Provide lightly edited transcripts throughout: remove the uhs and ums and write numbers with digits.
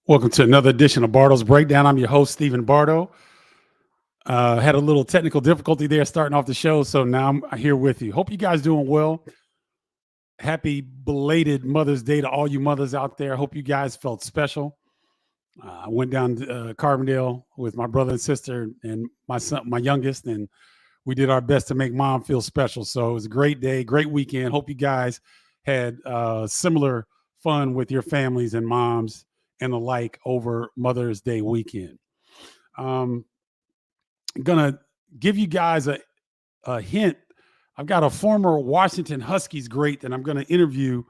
Welcome to another edition of Bardo's Breakdown. I'm your host, Stephen Bardo. Had a little technical difficulty there starting off the show, so now I'm here with you. Hope you guys doing well. Happy belated Mother's Day to all you mothers out there. Hope you guys felt special. I went down to Carbondale with my brother and sister and my son, my youngest, and we did our best to make mom feel special. So it was a great day, great weekend. Hope you guys had similar fun with your families and moms and the like over Mother's Day weekend. I'm gonna give you guys a hint. I've got a former Washington Huskies great that I'm going to interview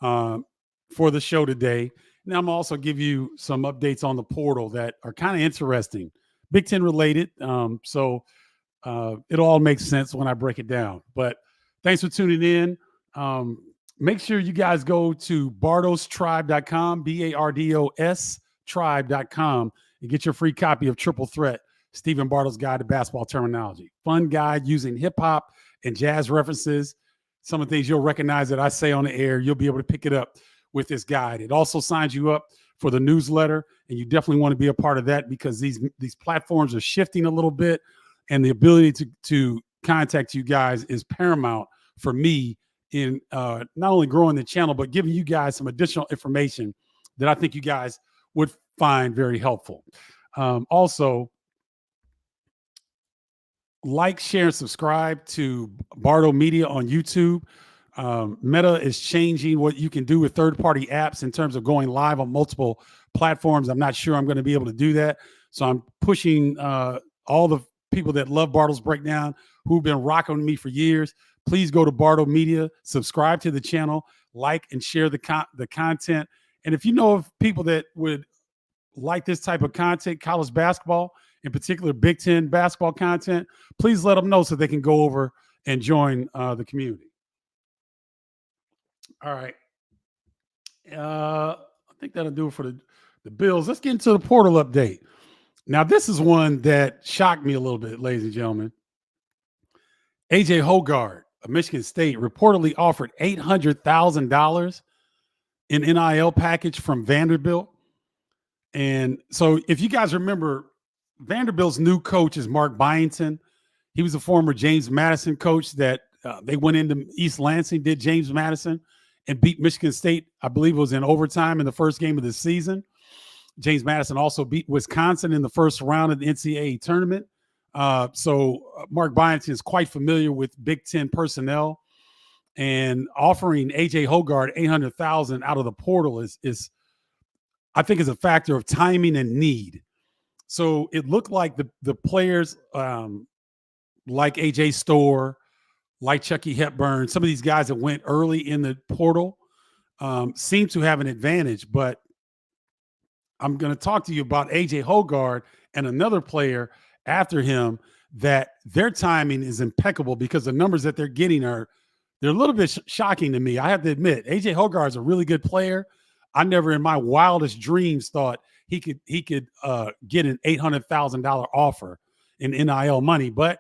for the show today. And I'm also give you some updates on the portal that are kind of interesting, Big Ten related. So it all makes sense when I break it down. But thanks for tuning in. Make sure you guys go to bardostribe.com, BARDOS tribe.com, and get your free copy of Triple Threat, Stephen Bardo's Guide to Basketball Terminology. Fun guide using hip hop and jazz references. Some of the things you'll recognize that I say on the air, you'll be able to pick it up with this guide. It also signs you up for the newsletter, and you definitely want to be a part of that because these platforms are shifting a little bit, and the ability to contact you guys is paramount for me in not only growing the channel, but giving you guys some additional information that I think you guys would find very helpful. Also, like, share, and subscribe to Bardo Media on YouTube. Meta is changing what you can do with third-party apps in terms of going live on multiple platforms. I'm not sure I'm going to be able to do that. So I'm pushing all the people that love Bardo's Breakdown, who've been rocking with me for years. Please go to Bardo Media, subscribe to the channel, like and share the content. And if you know of people that would like this type of content, college basketball, in particular Big Ten basketball content, please let them know so they can go over and join the community. All right. I think that'll do it for the Bills. Let's get into the portal update. Now, this is one that shocked me a little bit, ladies and gentlemen. A.J. Hoggard of Michigan State reportedly offered $800,000 in NIL package from Vanderbilt. And so if you guys remember, Vanderbilt's new coach is Mark Byington. He was a former James Madison coach that they went into East Lansing, did James Madison, and beat Michigan State. I believe it was in overtime in the first game of the season. James Madison also beat Wisconsin in the first round of the NCAA tournament. So Mark Byington is quite familiar with Big Ten personnel, and offering A.J. Hoggard $800,000 out of the portal is I think is a factor of timing and need. So it looked like the players like A.J. Storr, like Chucky Hepburn, some of these guys that went early in the portal seem to have an advantage. But I'm going to talk to you about A.J. Hoggard and another player after him that their timing is impeccable because the numbers that they're getting they're a little bit shocking to me. I have to admit, A.J. Hoggard is a really good player. I never in my wildest dreams thought he could get an $800,000 offer in NIL money, but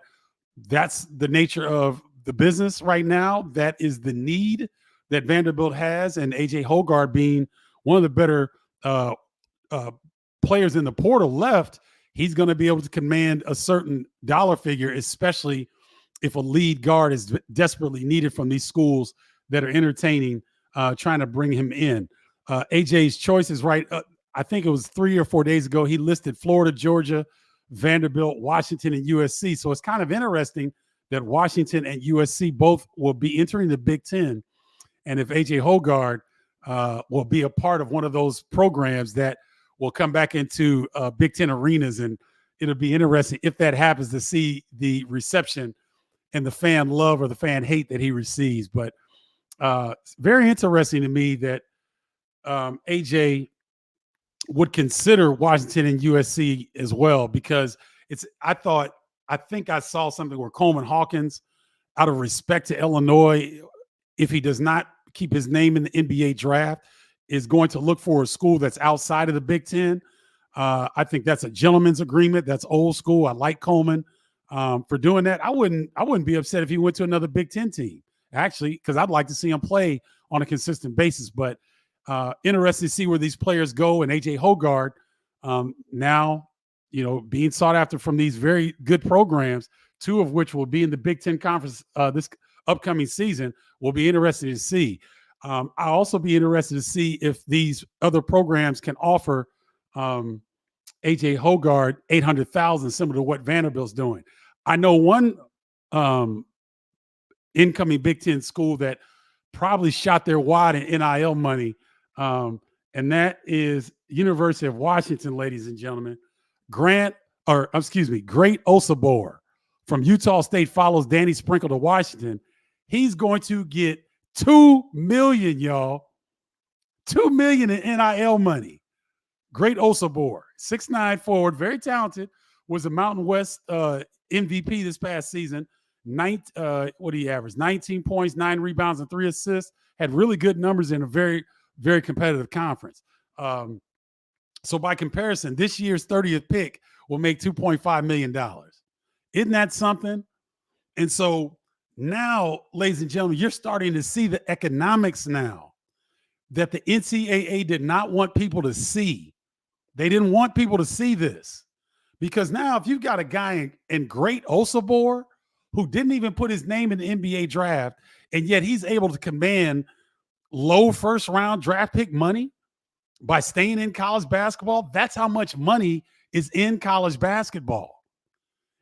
that's the nature of the business right now. That is the need that Vanderbilt has, and A.J. Hoggard being one of the better players in the portal left, he's going to be able to command a certain dollar figure, especially if a lead guard is desperately needed from these schools that are entertaining, trying to bring him in. AJ's choice is right. I think it was 3 or 4 days ago, he listed Florida, Georgia, Vanderbilt, Washington, and USC. So it's kind of interesting that Washington and USC both will be entering the Big Ten. And if A.J. Hoggard will be a part of one of those programs that will come back into Big Ten arenas, and it'll be interesting if that happens to see the reception and the fan love or the fan hate that he receives. But very interesting to me that AJ would consider Washington and USC as well, because I think I saw something where Coleman Hawkins, out of respect to Illinois, if he does not keep his name in the NBA draft, is going to look for a school that's outside of the Big Ten. I think that's a gentleman's agreement. That's old school. I like Coleman for doing that. I wouldn't be upset if he went to another Big Ten team, actually, because I'd like to see him play on a consistent basis. But Interested to see where these players go. And AJ Hogard, now, being sought after from these very good programs, two of which will be in the Big Ten Conference this upcoming season, will be interested to see. I'll also be interested to see if these other programs can offer AJ Hogard 800,000, similar to what Vanderbilt's doing. I know one incoming Big Ten school that probably shot their wad in NIL money, and that is University of Washington, ladies and gentlemen. Great Osabor from Utah State follows Danny Sprinkle to Washington. He's going to get $2 million, y'all. $2 million in NIL money. Great Osabor, 6'9" forward, very talented, was a Mountain West MVP this past season. What did he average? 19 points, 9 rebounds, and 3 assists. Had really good numbers in a very, very competitive conference. So by comparison, this year's 30th pick will make $2.5 million. Isn't that something? And so now, ladies and gentlemen, you're starting to see the economics now that the NCAA did not want people to see. They didn't want people to see this, because now if you've got a guy in Great Osabor who didn't even put his name in the NBA draft, and yet he's able to command low first-round draft pick money by staying in college basketball, that's how much money is in college basketball.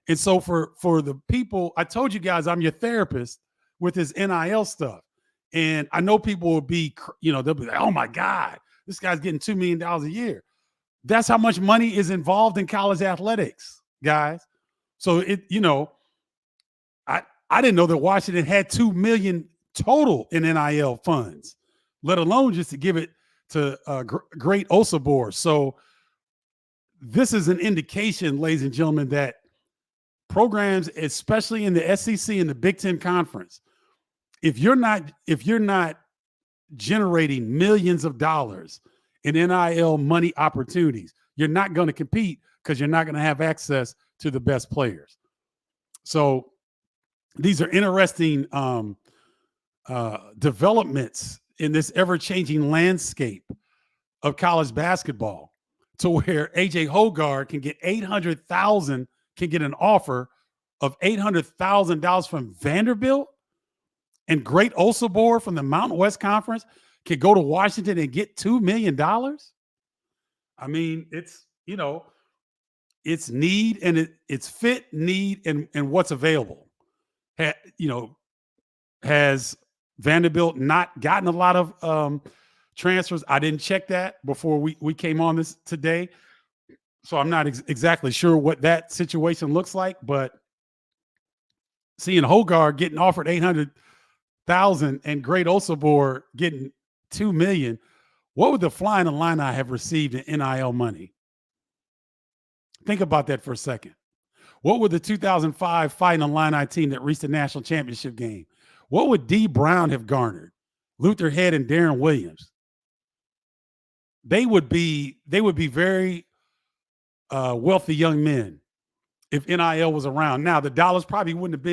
And so for the people, I told you guys I'm your therapist with this NIL stuff. And I know people will be, they'll be like, oh my God, this guy's getting $2 million a year. That's how much money is involved in college athletics, guys. So I didn't know that Washington had $2 million total in NIL funds, let alone just to give it to Great Osabor. So this is an indication, ladies and gentlemen, that programs, especially in the SEC and the Big Ten Conference, if you're not generating millions of dollars in NIL money opportunities, you're not going to compete, because you're not going to have access to the best players. So these are interesting developments in this ever-changing landscape of college basketball, to where AJ Hogard can get an offer of $800,000 from Vanderbilt, and Great Osabor from the Mountain West Conference can go to Washington and get $2 million. I mean, it's need, and it's fit, need, and what's available. Has Vanderbilt not gotten a lot of transfers? I didn't check that before we came on this today, so I'm not exactly sure what that situation looks like. But seeing Hogard getting offered $800,000 and Great Osabor getting $2 million, what would the Flying Illini have received in NIL money? Think about that for a second. What would the 2005 Fighting Illini team that reached the national championship game, what would D. Brown have garnered? Luther Head and Darren Williams. They would be very wealthy young men if NIL was around. Now, the dollars probably wouldn't have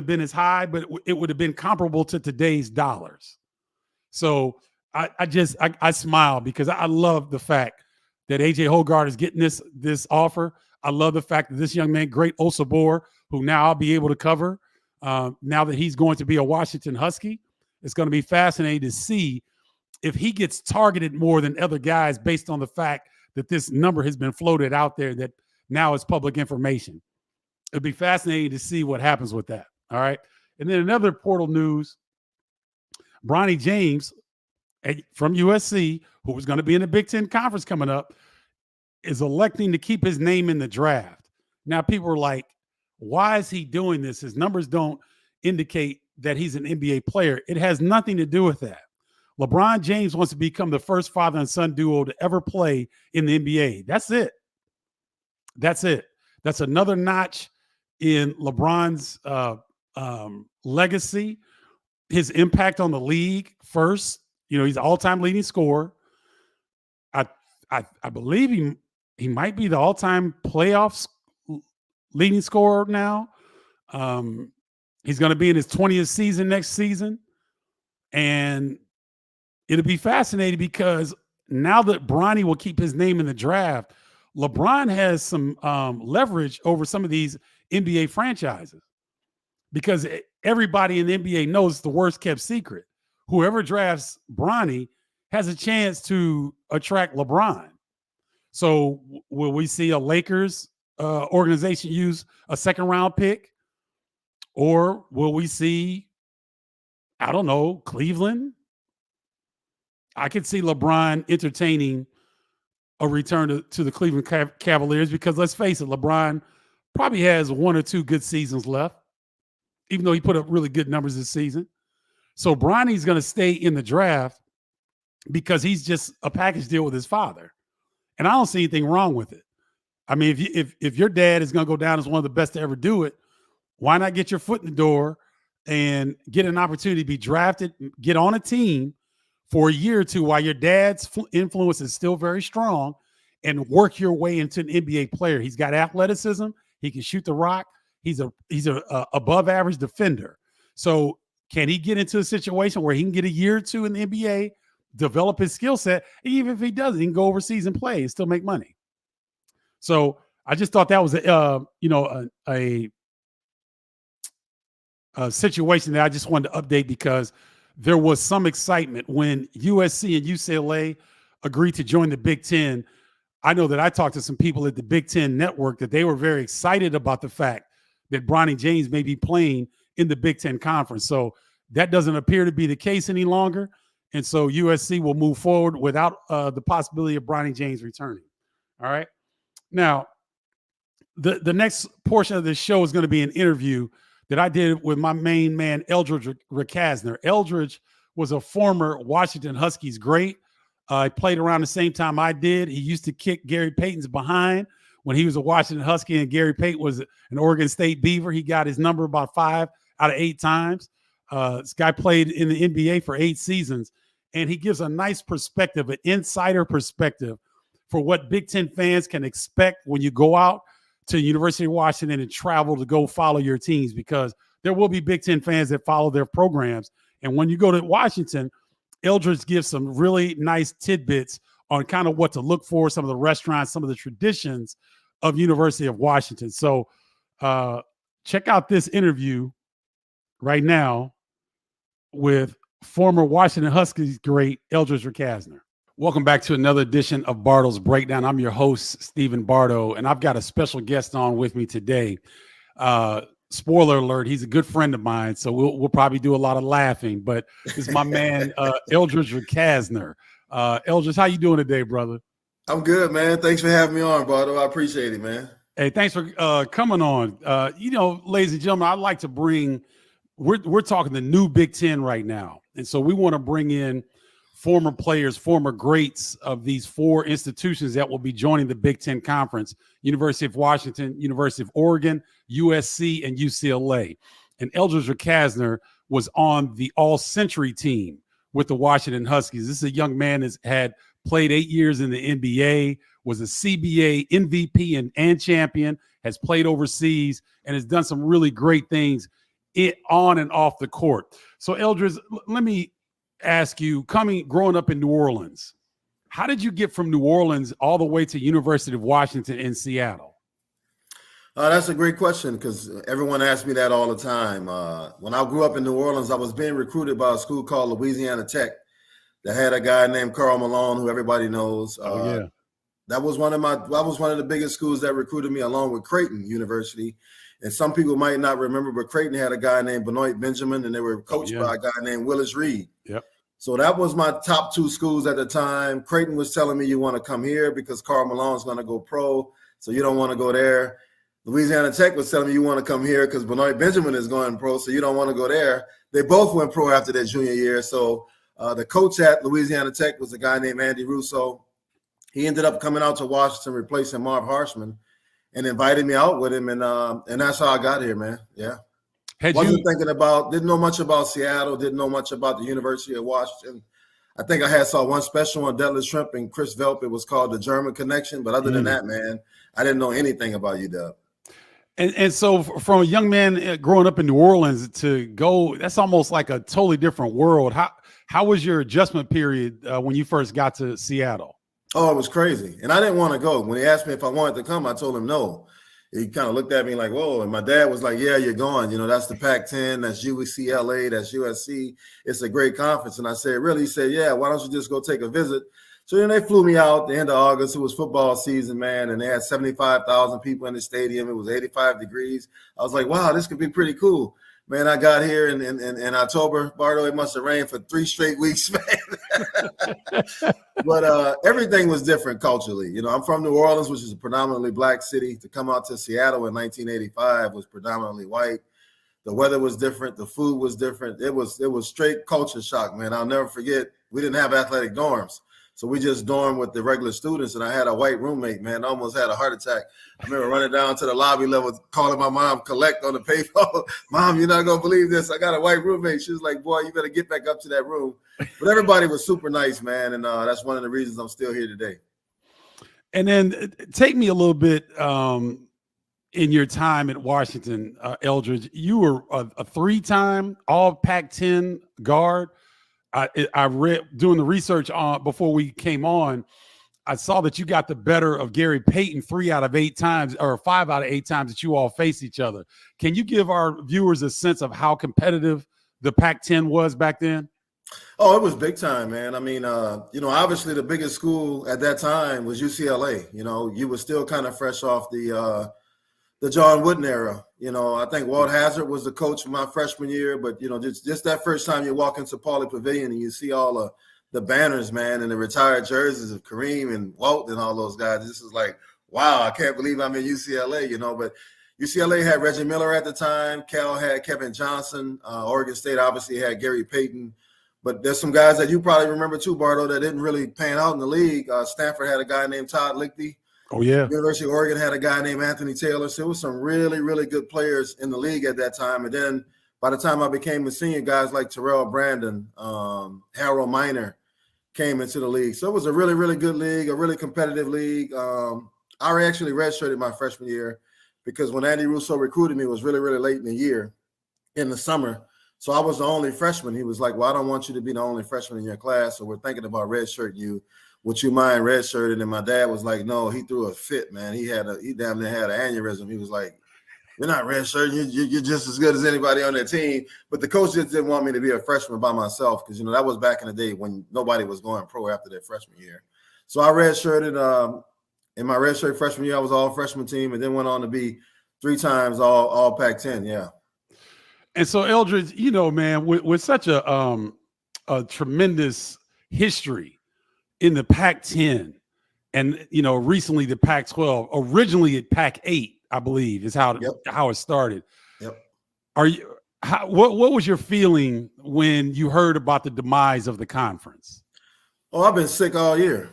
been as high, but it would have been comparable to today's dollars. So I smile, because I love the fact that AJ Hogard is getting this offer. I love the fact that this young man, Great Osabor, who now I'll be able to cover, now that he's going to be a Washington Husky, it's going to be fascinating to see if he gets targeted more than other guys, based on the fact that this number has been floated out there that now is public information. It'd be fascinating to see what happens with that. All right. And then another portal news, Bronny James from USC, who was going to be in the Big Ten Conference coming up, is electing to keep his name in the draft. Now, people are like, why is he doing this? His numbers don't indicate that he's an NBA player. It has nothing to do with that. LeBron James wants to become the first father and son duo to ever play in the NBA. That's it. That's another notch in LeBron's legacy, his impact on the league. First, he's an all-time leading scorer. I believe he might be the all-time playoffs leading scorer now. He's going to be in his 20th season next season. And it'll be fascinating because now that Bronny will keep his name in the draft, LeBron has some leverage over some of these NBA franchises because everybody in the NBA knows the worst kept secret. Whoever drafts Bronny has a chance to attract LeBron. So will we see a Lakers organization use a second round pick? Or will we see, I don't know, Cleveland? I could see LeBron entertaining a return to the Cleveland Cavaliers because let's face it, LeBron probably has 1 or 2 good seasons left, even though he put up really good numbers this season. So Bronny's going to stay in the draft because he's just a package deal with his father. And I don't see anything wrong with it. I mean, if your dad is going to go down as one of the best to ever do it, why not get your foot in the door and get an opportunity to be drafted, get on a team for a year or two while your dad's influence is still very strong and work your way into an NBA player. He's got athleticism. He can shoot the rock. He's a above average defender. So can he get into a situation where he can get a year or two in the NBA, develop his skill set? Even if he doesn't, he can go overseas and play and still make money. So I just thought that was a situation that I just wanted to update because there was some excitement when USC and UCLA agreed to join the Big Ten. I know that I talked to some people at the Big Ten Network that they were very excited about the fact that Bronny James may be playing in the Big Ten Conference. So that doesn't appear to be the case any longer. And so USC will move forward without the possibility of Bronny James returning. All right. Now, the next portion of this show is going to be an interview that I did with my main man, Eldridge Recasner. Eldridge was a former Washington Huskies great. He played around the same time I did. He used to kick Gary Payton's behind when he was a Washington Husky and Gary Payton was an Oregon State Beaver. He got his number about 5 out of 8 times. This guy played in the NBA for 8 seasons, and he gives a nice perspective, an insider perspective for what Big Ten fans can expect when you go out to University of Washington and travel to go follow your teams, because there will be Big Ten fans that follow their programs. And when you go to Washington, Eldridge gives some really nice tidbits on kind of what to look for, some of the restaurants, some of the traditions of University of Washington. So check out this interview right now with former Washington Huskies great Eldridge Recasner. Welcome back to another edition of Bardo's Breakdown. I'm your host, Stephen Bardo, and I've got a special guest on with me today. Spoiler alert, he's a good friend of mine, so we'll probably do a lot of laughing, but this is my man, Eldridge Recasner. Eldridge, how you doing today, brother? I'm good, man. Thanks for having me on, Bardo. I appreciate it, man. Hey, thanks for coming on. Ladies and gentlemen, I'd like to bring, we're talking the new Big Ten right now, and so we want to bring in former players, former greats of these 4 institutions that will be joining the Big Ten Conference: University of Washington, University of Oregon, USC, and UCLA. And Eldridge Recasner was on the All-Century team with the Washington Huskies. This is a young man that had played 8 years in the NBA, was a CBA MVP and champion, has played overseas, and has done some really great things on and off the court. So, Eldridge, let me ask you, growing up in New Orleans, how did you get from New Orleans all the way to University of Washington in Seattle? That's a great question, because everyone asks me that all the time. When I grew up in New Orleans, I was being recruited by a school called Louisiana Tech that had a guy named Karl Malone, who everybody knows. That was one of the biggest schools that recruited me, along with Creighton University. And some people might not remember, but Creighton had a guy named Benoit Benjamin, and they were coached by a guy named Willis Reed. Yep. So that was my top 2 schools at the time. Creighton was telling me, you want to come here because Karl Malone's going to go pro, so you don't want to go there. Louisiana Tech was telling me, you want to come here because Benoit Benjamin is going pro, so you don't want to go there. They both went pro after their junior year. So the coach at Louisiana Tech was a guy named Andy Russo. He ended up coming out to Washington, replacing Marv Harshman, and invited me out with him, and that's how I got here, man. Yeah. Didn't know much about Seattle, didn't know much about the University of Washington. I think I saw one special on Detlef Shrimp and Chris Velp. It was called The German Connection. But other than that, man, I didn't know anything about UW. And so from a young man growing up in New Orleans to go, that's almost like a totally different world. How was your adjustment period when you first got to Seattle? Oh, it was crazy. And I didn't want to go. When he asked me if I wanted to come, I told him no. He kind of looked at me like, whoa. And my dad was like, yeah, you're going. You know, that's the Pac-10, that's UCLA, that's USC. It's a great conference. And I said, really? He said, yeah, why don't you just go take a visit? So then they flew me out the end of August. It was football season, man. And they had 75,000 people in the stadium. It was 85 degrees. I was like, wow, this could be pretty cool. Man, I got here in October. Bardo, it must have rained for 3 straight weeks, man. But everything was different culturally. You know, I'm from New Orleans, which is a predominantly black city. To come out to Seattle in 1985 was predominantly white. The weather was different. The food was different. It was straight culture shock, man. I'll never forget. We didn't have athletic dorms. So we just dormed with the regular students, and I had a white roommate, man. I almost had a heart attack. I remember running down to the lobby level, calling my mom, collect on the payphone. Mom, you're not going to believe this. I got a white roommate. She was like, boy, you better get back up to that room. But everybody was super nice, man, and that's one of the reasons I'm still here today. And then take me a little bit in your time at Washington, Eldridge. You were a 3-time all Pac-10 guard. I read doing the research on before we came on. I saw that you got the better of Gary Payton 3 out of 8 times, or 5 out of 8 times that you all faced each other. Can you give our viewers a sense of how competitive the Pac-10 was back then? Oh, it was big time, man. I mean, you know, obviously the biggest school at that time was UCLA. You know, you were still kind of fresh off the John Wooden era. You know, I think Walt Hazard was the coach for my freshman year, but, you know, just that first time you walk into Pauley Pavilion and you see all the banners, man, and the retired jerseys of Kareem and Walt and all those guys. This is like, wow, I can't believe I'm in UCLA, you know, but UCLA had Reggie Miller at the time. Cal had Kevin Johnson. Oregon State obviously had Gary Payton. But there's some guys that you probably remember too, Bardo, that didn't really pan out in the league. Stanford had a guy named Todd Lichty. Oh, yeah. University of Oregon had a guy named Anthony Taylor. So it was some really, really good players in the league at that time. And then by the time I became a senior, guys like Terrell Brandon, Harold Miner came into the league. So it was a really, really good league, a really competitive league. I actually redshirted my freshman year because when Andy Russo recruited me, it was really, really late in the year, in the summer. So I was the only freshman. He was like, well, I don't want you to be the only freshman in your class, so we're thinking about redshirting you. Would you mind redshirting? And my dad was like, no, he threw a fit, man. He damn near had an aneurysm. He was like, you're not redshirting. You're just as good as anybody on that team. But the coach just didn't want me to be a freshman by myself because, you know, that was back in the day when nobody was going pro after their freshman year. So I redshirted. In my redshirt freshman year, I was all freshman team and then went on to be 3 times all Pac-10, yeah. And so, Eldridge, you know, man, with such a tremendous history in the Pac-10 and, you know, recently the Pac-12, originally at Pac-8, I believe is how it started. Yep. What was your feeling when you heard about the demise of the conference? Oh, I've been sick all year.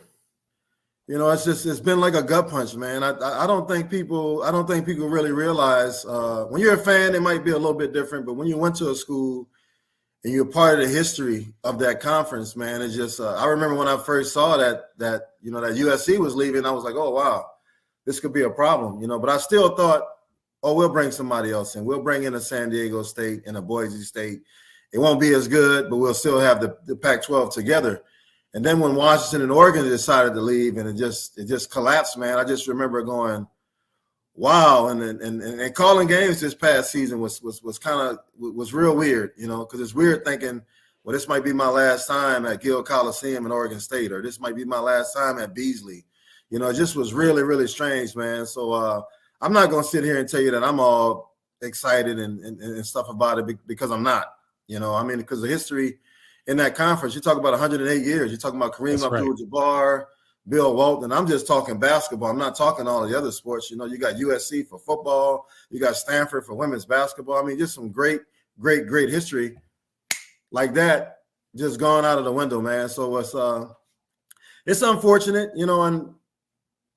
You know, it's been like a gut punch, man. I don't think people really realize when you're a fan, it might be a little bit different, but when you went to a school and you're part of the history of that conference, man, it's just I remember when I first saw that you know that USC was leaving, I was like, oh wow, this could be a problem, you know. But I still thought, oh, we'll bring somebody else in. We'll bring in a San Diego State and a Boise State. It won't be as good, but we'll still have the Pac-12 together. And then when Washington and Oregon decided to leave, and it just collapsed, man. I just remember going, wow. And calling games this past season was real weird, you know, because it's weird thinking, well, this might be my last time at Gill Coliseum in Oregon State, or this might be my last time at Beasley. You know, it just was really, really strange, man. So I'm not going to sit here and tell you that I'm all excited and stuff about it because I'm not, you know. I mean, because the history in that conference, you talk about 108 years. You're talking about Kareem Abdul-Jabbar, Bill Walton. I'm just talking basketball. I'm not talking all the other sports. You know, you got USC for football. You got Stanford for women's basketball. I mean, just some great, great, great history like that just gone out of the window, man. So it's unfortunate, you know, and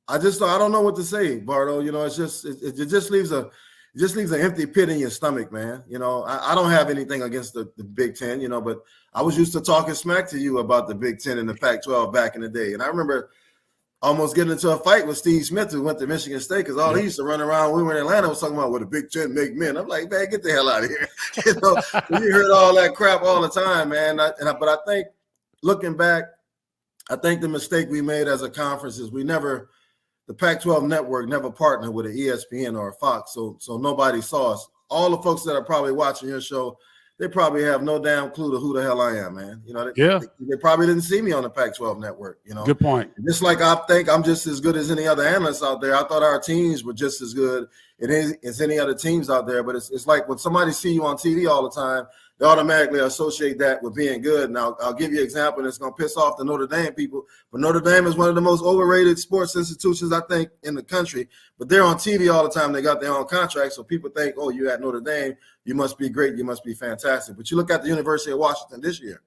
I don't know what to say, Bardo. You know, it just leaves an empty pit in your stomach, man. You know, I don't have anything against the Big Ten, you know, but I was used to talking smack to you about the Big Ten and the Pac-12 back in the day. And I remember almost getting into a fight with Steve Smith, who went to Michigan State, because all he used to run around when we were in Atlanta was talking about what the Big Ten make men. I'm like, man, get the hell out of here. You heard all that crap all the time, man. But I think, looking back, I think the mistake we made as a conference is the Pac-12 network never partnered with an ESPN or a Fox, so nobody saw us. All the folks that are probably watching your show, they probably have no damn clue to who the hell I am, man. They probably didn't see me on the Pac-12 network. Good point. Just like I think I'm just as good as any other analyst out there. I thought our teams were just as good as any other teams out there. But it's like when somebody see you on TV all the time, they automatically associate that with being good. Now, I'll give you an example, and it's going to piss off the Notre Dame people. But Notre Dame is one of the most overrated sports institutions, I think, in the country. But they're on TV all the time. They got their own contract, so people think, oh, you're at Notre Dame, you must be great, you must be fantastic. But you look at the University of Washington this year,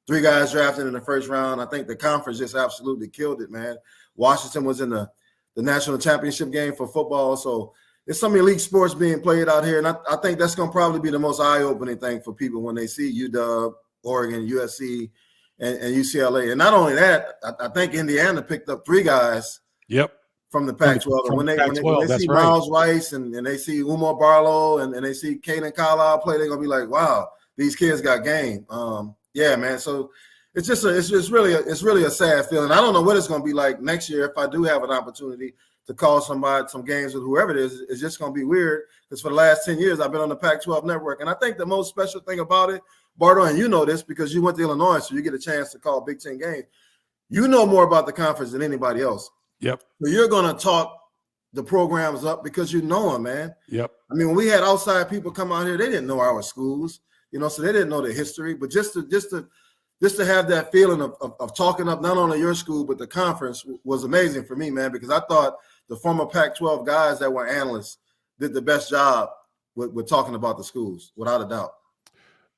3 guys drafted in the first round. I think the conference just absolutely killed it, man. Washington was in the national championship game for football, so there's some elite sports being played out here, and I think that's going to probably be the most eye-opening thing for people when they see UW, Oregon, USC, and UCLA. And not only that, I think Indiana picked up 3 guys from the Pac-12. And when they see Miles Rice and they see Umar Barlow and they see Caden Carlisle play, they're going to be like, wow, these kids got game. Yeah, man. So it's really a sad feeling. I don't know what it's going to be like next year if I do have an opportunity to call some games with whoever it is. It's just going to be weird because for the last 10 years, I've been on the Pac-12 network. And I think the most special thing about it, Bardo, and you know this because you went to Illinois, so you get a chance to call Big Ten games. You know more about the conference than anybody else. Yep. So you're going to talk the programs up because you know them, man. Yep. I mean, when we had outside people come out here, they didn't know our schools, so they didn't know the history. But just to have that feeling of talking up not only your school, but the conference was amazing for me, man, because I thought the former Pac-12 guys that were analysts did the best job with talking about the schools, without a doubt.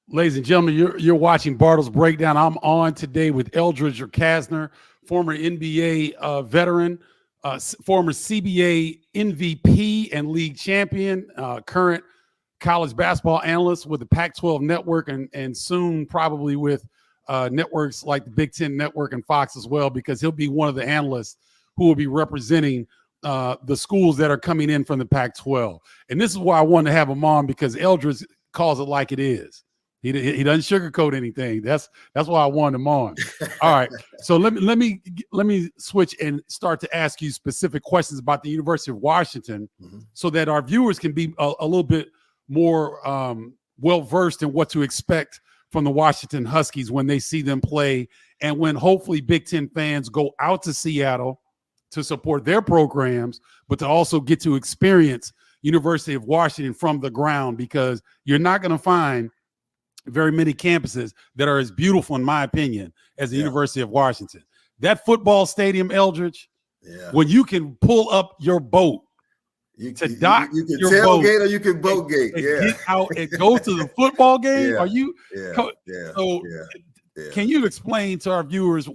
Ladies and gentlemen, you're watching Bardo's Breakdown. I'm on today with Eldridge Recasner, former NBA veteran, former CBA MVP and league champion, current college basketball analyst with the Pac-12 network and soon probably with networks like the Big Ten Network and Fox as well, because he'll be one of the analysts who will be representing the schools that are coming in from the Pac-12. And this is why I wanted to have him on, because Eldridge calls it like it is. He doesn't sugarcoat anything. That's why I wanted him on. All right. So let me switch and start to ask you specific questions about the University of Washington, so that our viewers can be a little bit more well-versed in what to expect from the Washington Huskies when they see them play, and when hopefully Big Ten fans go out to Seattle to support their programs, but to also get to experience University of Washington from the ground, because you're not going to find very many campuses that are as beautiful, in my opinion, as the University of Washington. That football stadium, Eldridge, when you can pull up your boat, you can tailgate or you can boat gate. Get out and go to the football game. Are you? Can you explain to our viewers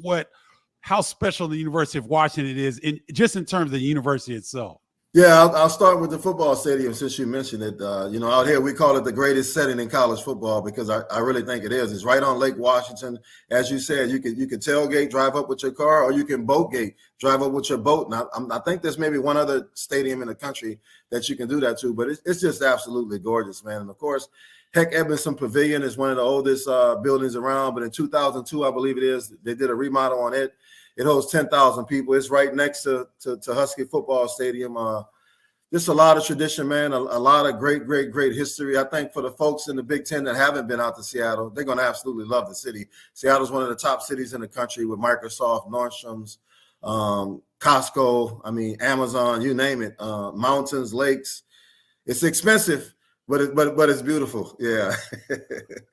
how special the University of Washington is in terms of the university itself? Yeah, I'll start with the football stadium since you mentioned it. Out here we call it the greatest setting in college football, because I really think it is. It's right on Lake Washington. As you said, you can tailgate, drive up with your car, or you can boat gate, drive up with your boat. Now, I think there's maybe one other stadium in the country that you can do that to, but it's just absolutely gorgeous, man. And of course, Heck Edmondson Pavilion is one of the oldest buildings around, but in 2002, I believe it is, they did a remodel on it. It holds 10,000 people. It's right next to Husky Football Stadium. Just a lot of tradition, man, a lot of great history. I think for the folks in the Big Ten that haven't been out to Seattle, they're going to absolutely love the city. Seattle's one of the top cities in the country with Microsoft, Nordstrom's, Costco, Amazon, you name it, mountains, lakes. It's expensive, but it's beautiful. Yeah.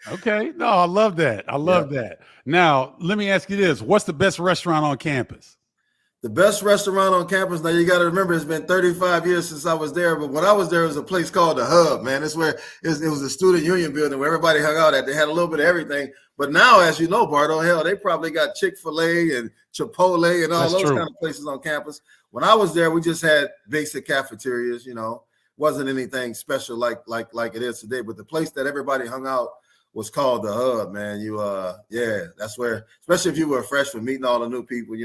Okay. No, I love that. I love that. Now, let me ask you this. What's the best restaurant on campus? The best restaurant on campus, now you got to remember, it's been 35 years since I was there, but when I was there, it was a place called The Hub, man. It's where it was a student union building where everybody hung out at. They had a little bit of everything. But now, as you know, Bardo, hell, they probably got Chick-fil-A and Chipotle and all those kind of places on campus. When I was there, we just had basic cafeterias, wasn't anything special like it is today. But the place that everybody hung out was called the Hub, man. That's where, especially if you were a freshman, meeting all the new people,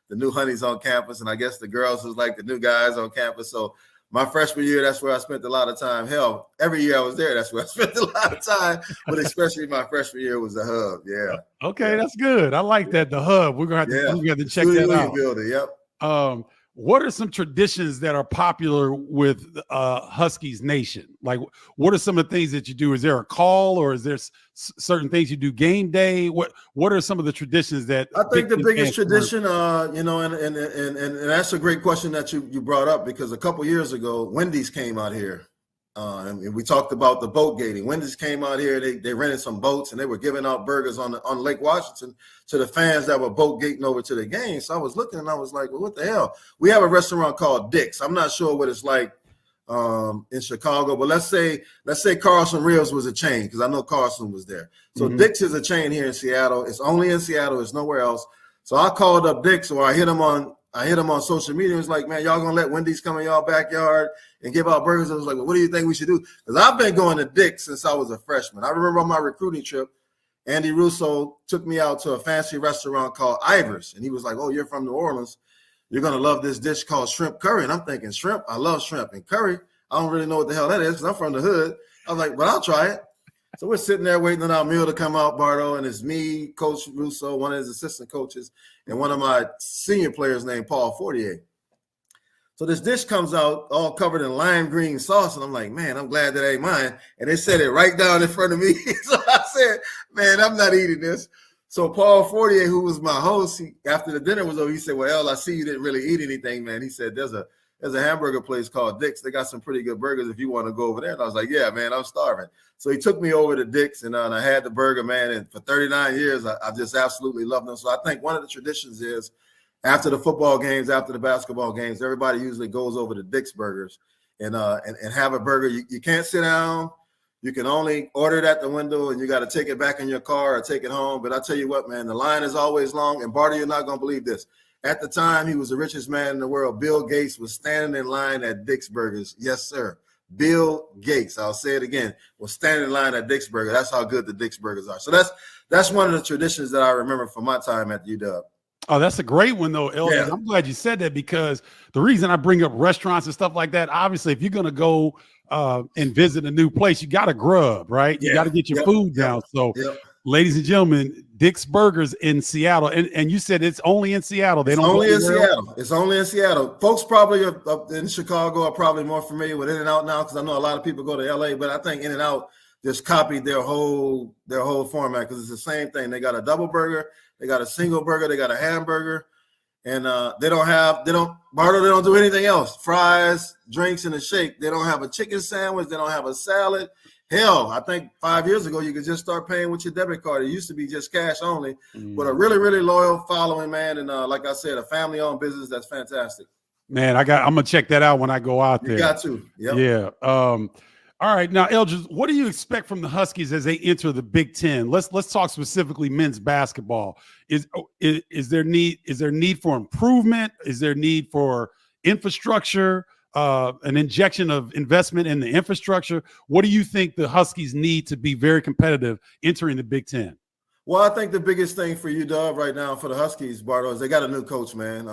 the new honeys on campus, and I guess the girls was like the new guys on campus. So my freshman year, that's where I spent a lot of time. Hell, every year I was there, that's where I spent a lot of time. But especially my freshman year was the Hub. Yeah. Okay, that's good. I like that. The Hub. We're gonna have to check that out. Building. Yep. What are some traditions that are popular with Huskies Nation? Like, what are some of the things that you do? Is there a call, or is there certain things you do game day? What are some of the traditions that I think the biggest tradition, and that's a great question that you brought up, because a couple years ago, Wendy's came out here. And we talked about the boat gating. Wendy's came out here. They rented some boats, and they were giving out burgers on Lake Washington to the fans that were boat gating over to the game. So I was looking, and I was like, well, what the hell? We have a restaurant called Dick's. I'm not sure what it's like in Chicago, but let's say Carlson Ribs was a chain, because I know Carlson was there. So Dick's is a chain here in Seattle. It's only in Seattle. It's nowhere else. So I called up Dick's, or I hit him on social media. It was like, man, y'all gonna let Wendy's come in y'all backyard and give out burgers? I was like, well, what do you think we should do? Because I've been going to Dick's since I was a freshman. I remember on my recruiting trip, Andy Russo took me out to a fancy restaurant called Ivor's, and he was like, oh, you're from New Orleans, you're gonna love this dish called shrimp curry. And I'm thinking, shrimp? I love shrimp. And curry, I don't really know what the hell that is, because I'm from the hood. I was like, but I'll try it. So we're sitting there waiting on our meal to come out, Bardo, and it's me, Coach Russo, one of his assistant coaches, and one of my senior players named Paul Fortier. So this dish comes out all covered in lime green sauce, and I'm like, man, I'm glad that ain't mine. And they set it right down in front of me. So I said, man, I'm not eating this. So Paul Fortier, who was my host, after the dinner was over, he said, well, I see you didn't really eat anything, man. He said, there's a hamburger place called Dick's. They got some pretty good burgers if you want to go over there. And I was like, yeah, man, I'm starving. So he took me over to Dick's, and I had the burger, man. And for 39 years, I just absolutely loved them. So I think one of the traditions is after the football games, after the basketball games, everybody usually goes over to Dick's Burgers and have a burger. You can't sit down. You can only order it at the window, and you got to take it back in your car or take it home. But I tell you what, man, the line is always long. And Bardo, you're not going to believe this. At the time, he was the richest man in the world. Bill Gates was standing in line at Dick's Burgers. Yes, sir. Bill Gates, I'll say it again, was standing in line at Dick's Burger. That's how good the Dick's Burgers are. So that's one of the traditions that I remember from my time at UW. Oh, that's a great one, though, Eldridge. Yeah. I'm glad you said that, because the reason I bring up restaurants and stuff like that, obviously, if you're going to go and visit a new place, you got to grub, right? You got to get your food down. So, ladies and gentlemen, Dick's Burgers in Seattle. And you said it's only in Seattle. It's only in Seattle. Folks probably up in Chicago are probably more familiar with In-N-Out now, because I know a lot of people go to LA, but I think In-N-Out just copied their whole format, because it's the same thing. They got a double burger, they got a single burger, they got a hamburger, and they don't do anything else. Fries, drinks, and a shake. They don't have a chicken sandwich. They don't have a salad. Hell, I think 5 years ago, you could just start paying with your debit card. It used to be just cash only, but a really, really loyal following, man. And like I said, a family-owned business that's fantastic. Man, I'm going to check that out when I go out there. You got to. Yep. Yeah. All right. Now, Eldridge, what do you expect from the Huskies as they enter the Big Ten? Let's talk specifically men's basketball. Is there need for improvement? Is there need for infrastructure? An injection of investment in the infrastructure? What do you think the Huskies need to be very competitive entering the Big Ten? Well, I think the biggest thing for UW right now for the Huskies, Bardo, is they got a new coach, man.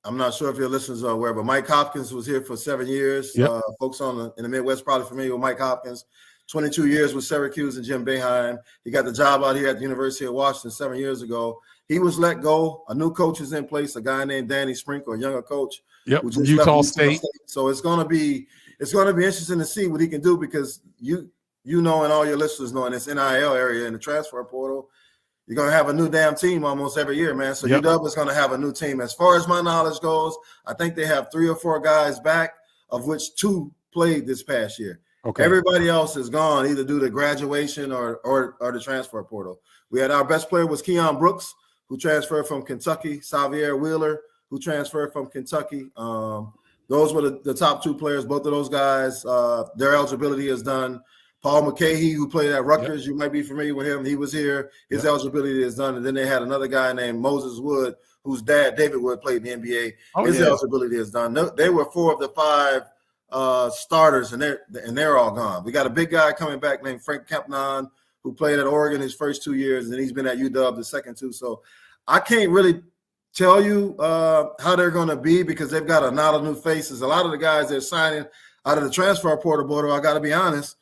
I'm not sure if your listeners are aware, but Mike Hopkins was here for 7 years. Yep. Folks in the Midwest probably familiar with Mike Hopkins. 22 years with Syracuse and Jim Boeheim. He got the job out here at the University of Washington 7 years ago. He was let go. A new coach is in place, a guy named Danny Sprinkle, a younger coach. Yep, Utah State. So it's going to be interesting to see what he can do, because you know, and all your listeners know, in this NIL area in the transfer portal, you're going to have a new damn team almost every year, man. So UW is going to have a new team. As far as my knowledge goes, I think they have 3 or 4 guys back, of which 2 played this past year. Okay. Everybody else is gone, either due to graduation or the transfer portal. We had our best player was Keon Brooks, who transferred from Kentucky, Xavier Wheeler, who transferred from Kentucky. Those were the top 2 players. Both of those guys, their eligibility is done. Paul McCahey, who played at Rutgers, you might be familiar with him. He was here. His eligibility is done. And then they had another guy named Moses Wood, whose dad, David Wood, played in the NBA. His eligibility is done. They were 4 of the 5 starters, and they're all gone. We got a big guy coming back named Frank Kempnon, who played at Oregon his first 2 years, and he's been at UW the second 2. So I can't really tell you how they're going to be because they've got a lot of new faces. A lot of the guys they're signing out of the transfer portal, I got to be honest,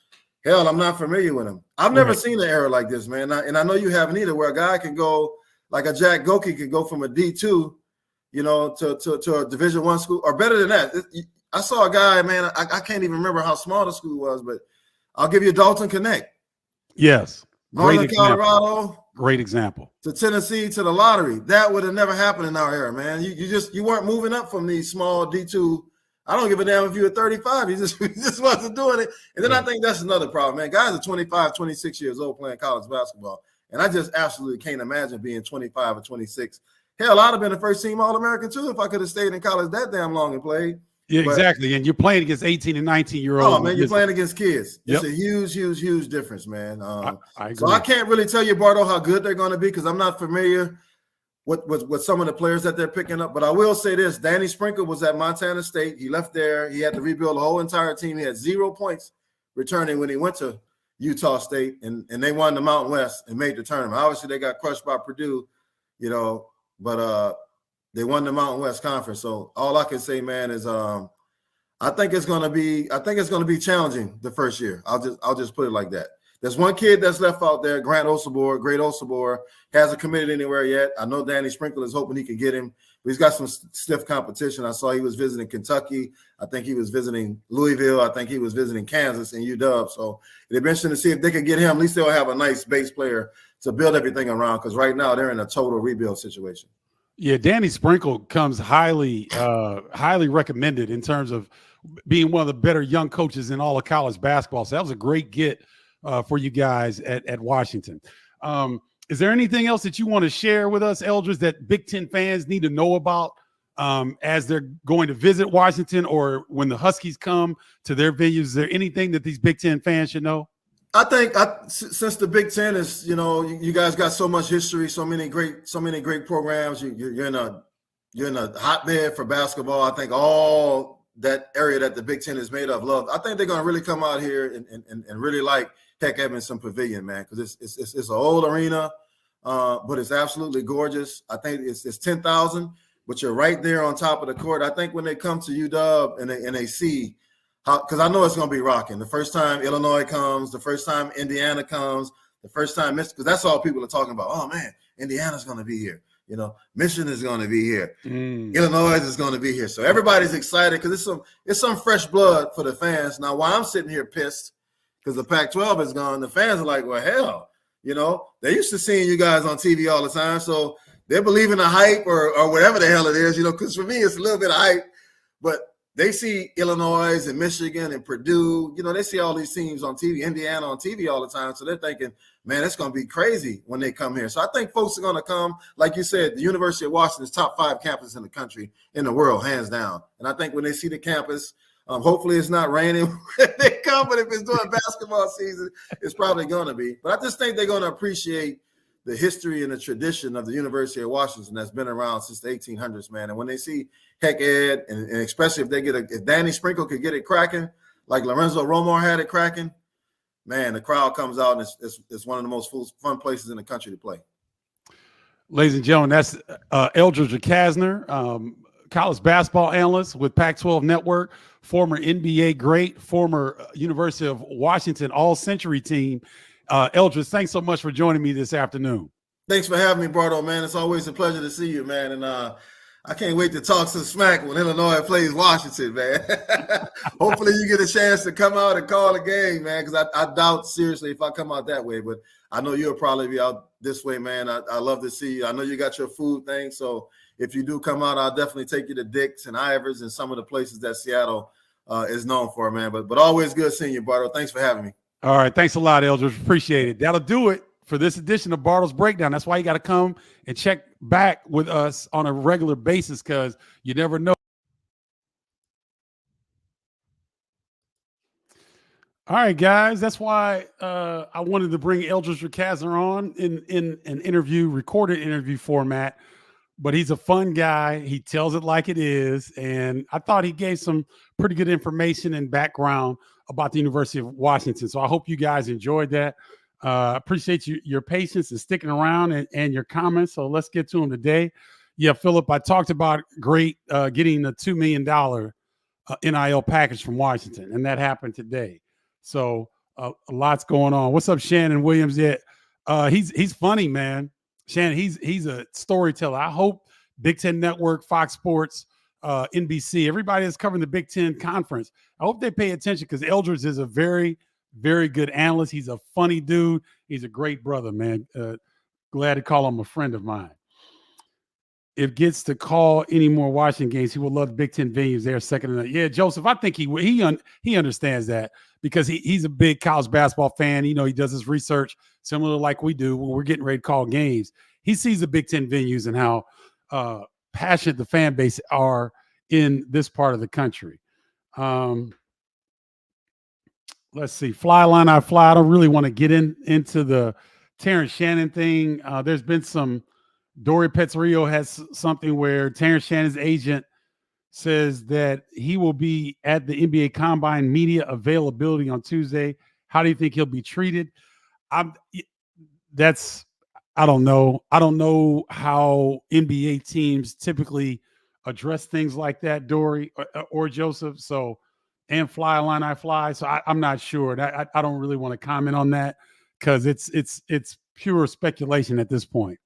hell, I'm not familiar with them. I've never seen an era like this, man. And I know you haven't either, where a guy can go, like a Jack Goki can go from a D2, to a Division I school, or better than that. I saw a guy, man, I can't even remember how small the school was, but I'll give you Dalton Connect. Yes. Northern Colorado. Great example. To Tennessee, to the lottery. That would have never happened in our era, man. You weren't moving up from these small D2. I don't give a damn if you were 35. You just wasn't doing it. And then I think that's another problem, man. Guys are 25, 26 years old playing college basketball. And I just absolutely can't imagine being 25 or 26. Hell, I'd have been a first-team All-American, too, if I could have stayed in college that damn long and played. Yeah, exactly. And you're playing against 18 and 19-year-olds. Oh, man, you're playing against kids. It's a huge, huge, huge difference, man. I agree. So I can't really tell you, Bardo, how good they're going to be because I'm not familiar with some of the players that they're picking up. But I will say this. Danny Sprinkle was at Montana State. He left there. He had to rebuild the whole entire team. He had 0 points returning when he went to Utah State, and they won the Mountain West and made the tournament. Obviously, they got crushed by Purdue, but they won the Mountain West Conference. So all I can say, man, is I think it's gonna be challenging the first year. I'll just put it like that. There's one kid that's left out there, Grant Osabor, great Osabor, hasn't committed anywhere yet. I know Danny Sprinkle is hoping he can get him, but he's got some stiff competition. I saw he was visiting Kentucky. I think he was visiting Louisville. I think he was visiting Kansas and UW. So it'd be interesting to see if they can get him. At least they'll have a nice base player to build everything around because right now they're in a total rebuild situation. Yeah, Danny Sprinkle comes highly recommended in terms of being one of the better young coaches in all of college basketball. So that was a great get for you guys at Washington. Is there anything else that you want to share with us, Eldridge, that Big Ten fans need to know about as they're going to visit Washington or when the Huskies come to their venues? Is there anything that these Big Ten fans should know? I think since the Big Ten is, you guys got so much history, so many great programs. You're in a hotbed for basketball. I think all that area that the Big Ten is made of love. I think they're going to really come out here and really like Heck Evanston Pavilion, man, because it's an old arena, but it's absolutely gorgeous. I think it's 10,000, but you're right there on top of the court. I think when they come to UW and they see because I know it's going to be rocking. The first time Illinois comes, the first time Indiana comes, the first time Michigan, because that's all people are talking about. Oh, man, Indiana's going to be here. Michigan is going to be here. Illinois is going to be here. So everybody's excited because it's some fresh blood for the fans. Now, while I'm sitting here pissed because the Pac-12 is gone, the fans are like, well, hell, they're used to seeing you guys on TV all the time. So they're believing the hype or whatever the hell it is, because for me, it's a little bit of hype. But they see Illinois and Michigan and Purdue. They see all these teams on TV, Indiana on TV all the time. So they're thinking, man, it's going to be crazy when they come here. So I think folks are going to come. Like you said, the University of Washington is top 5 campus in the country, in the world, hands down. And I think when they see the campus, hopefully it's not raining when they come. But if it's during basketball season, it's probably going to be. But I just think they're going to appreciate the history and the tradition of the University of Washington that's been around since the 1800s, man. And when they see Heck Ed, and especially if Danny Sprinkle could get it cracking, like Lorenzo Romar had it cracking, man, the crowd comes out, and it's one of the most fun places in the country to play. Ladies and gentlemen, that's Eldridge Recasner, college basketball analyst with Pac-12 Network, former NBA great, former University of Washington All-Century team. Eldridge, thanks so much for joining me this afternoon. Thanks for having me, Bardo, man. It's always a pleasure to see you, man. And I can't wait to talk some smack when Illinois plays Washington, man. Hopefully you get a chance to come out and call the game, man, because I doubt seriously if I come out that way. But I know you'll probably be out this way, man. I love to see you. I know you got your food thing. So if you do come out, I'll definitely take you to Dick's and Ivers and some of the places that Seattle is known for, man. But always good seeing you, Bardo. Thanks for having me. All right. Thanks a lot, Eldridge. Appreciate it. That'll do it for this edition of Bardo's Breakdown. That's why you got to come and check back with us on a regular basis because you never know. All right, guys. That's why I wanted to bring Eldridge Recasner on in an interview, recorded interview format, but he's a fun guy. He tells it like it is. And I thought he gave some pretty good information and background about the University of Washington. So I hope you guys enjoyed that. Appreciate your patience and sticking around and your comments. So let's get to them today. Yeah, Philip, I talked about Great getting the $2 million NIL package from Washington, and that happened today. So a lot's going on. What's up, Shannon Williams? Yeah, he's funny, man. Shannon, he's a storyteller. I hope Big Ten Network, Fox Sports, NBC, everybody that's covering the Big Ten Conference, I hope they pay attention because Eldridge is a very, very good analyst. He's a funny dude. He's a great brother, man. Glad to call him a friend of mine. If gets to call any more Washington games, he will love the Big Ten venues. They're second to none. Yeah, Joseph, I think he understands that because he's a big college basketball fan. You know, he does his research similar to like we do when we're getting ready to call games. He sees the Big Ten venues and how passionate the fan base are in this part of the country. Let's see. Fly line, I fly. I don't really want to get into the Terrence Shannon thing. There's been some. Dory Petzerio has something where Terrence Shannon's agent says that he will be at the NBA Combine media availability on Tuesday. How do you think he'll be treated? I don't know. I don't know how NBA teams typically address things like that, Dory or Joseph. So, and fly line, I fly. So I'm not sure. I don't really want to comment on that because it's pure speculation at this point.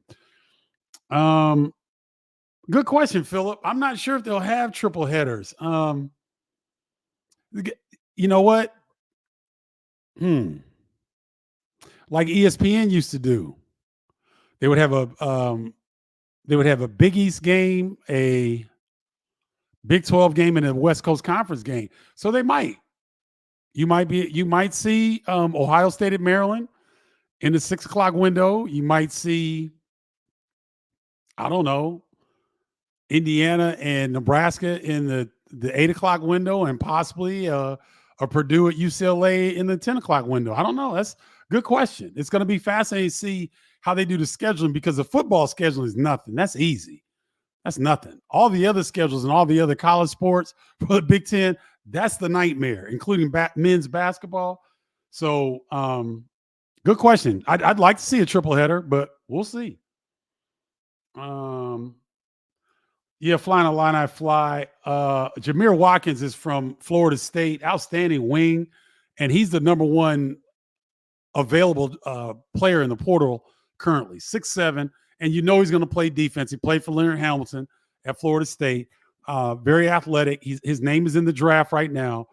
Good question, Philip. I'm not sure if they'll have triple headers. You know what? Like ESPN used to do. They would have a Big East game, a Big 12 game, and a West Coast Conference game. So they might. You might see Ohio State at Maryland in the 6 o'clock window. You might see, I don't know, Indiana and Nebraska in the 8 o'clock window, and possibly a Purdue at UCLA in the 10 o'clock window. I don't know. That's a good question. It's going to be fascinating to see how they do the scheduling because the football schedule is nothing. That's easy. That's nothing. All the other schedules and all the other college sports for the Big Ten, that's the nightmare, including men's basketball. So, good question. I'd like to see a triple header, but we'll see. Yeah, flying a line, I fly. Jameer Watkins is from Florida State, outstanding wing, and he's the number one available player in the portal currently, 6'7", and you know he's going to play defense. He played for Leonard Hamilton at Florida State. Very athletic. His name is in the draft right now,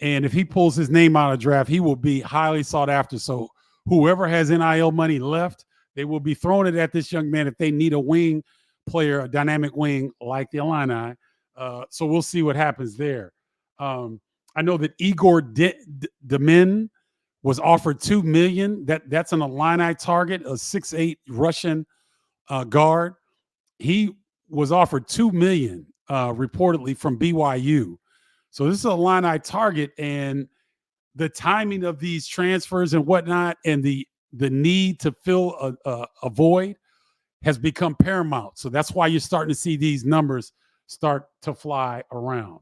and if he pulls his name out of the draft, he will be highly sought after. So whoever has NIL money left, they will be throwing it at this young man if they need a wing player, a dynamic wing like the Illini. So we'll see what happens there. I know that Igor Demin was offered $2 million. That's an Illini target, a 6'8" Russian guard. He was offered $2 million reportedly from BYU. So this is a Illini target, and the timing of these transfers and whatnot, and the need to fill a void has become paramount. So that's why you're starting to see these numbers start to fly around.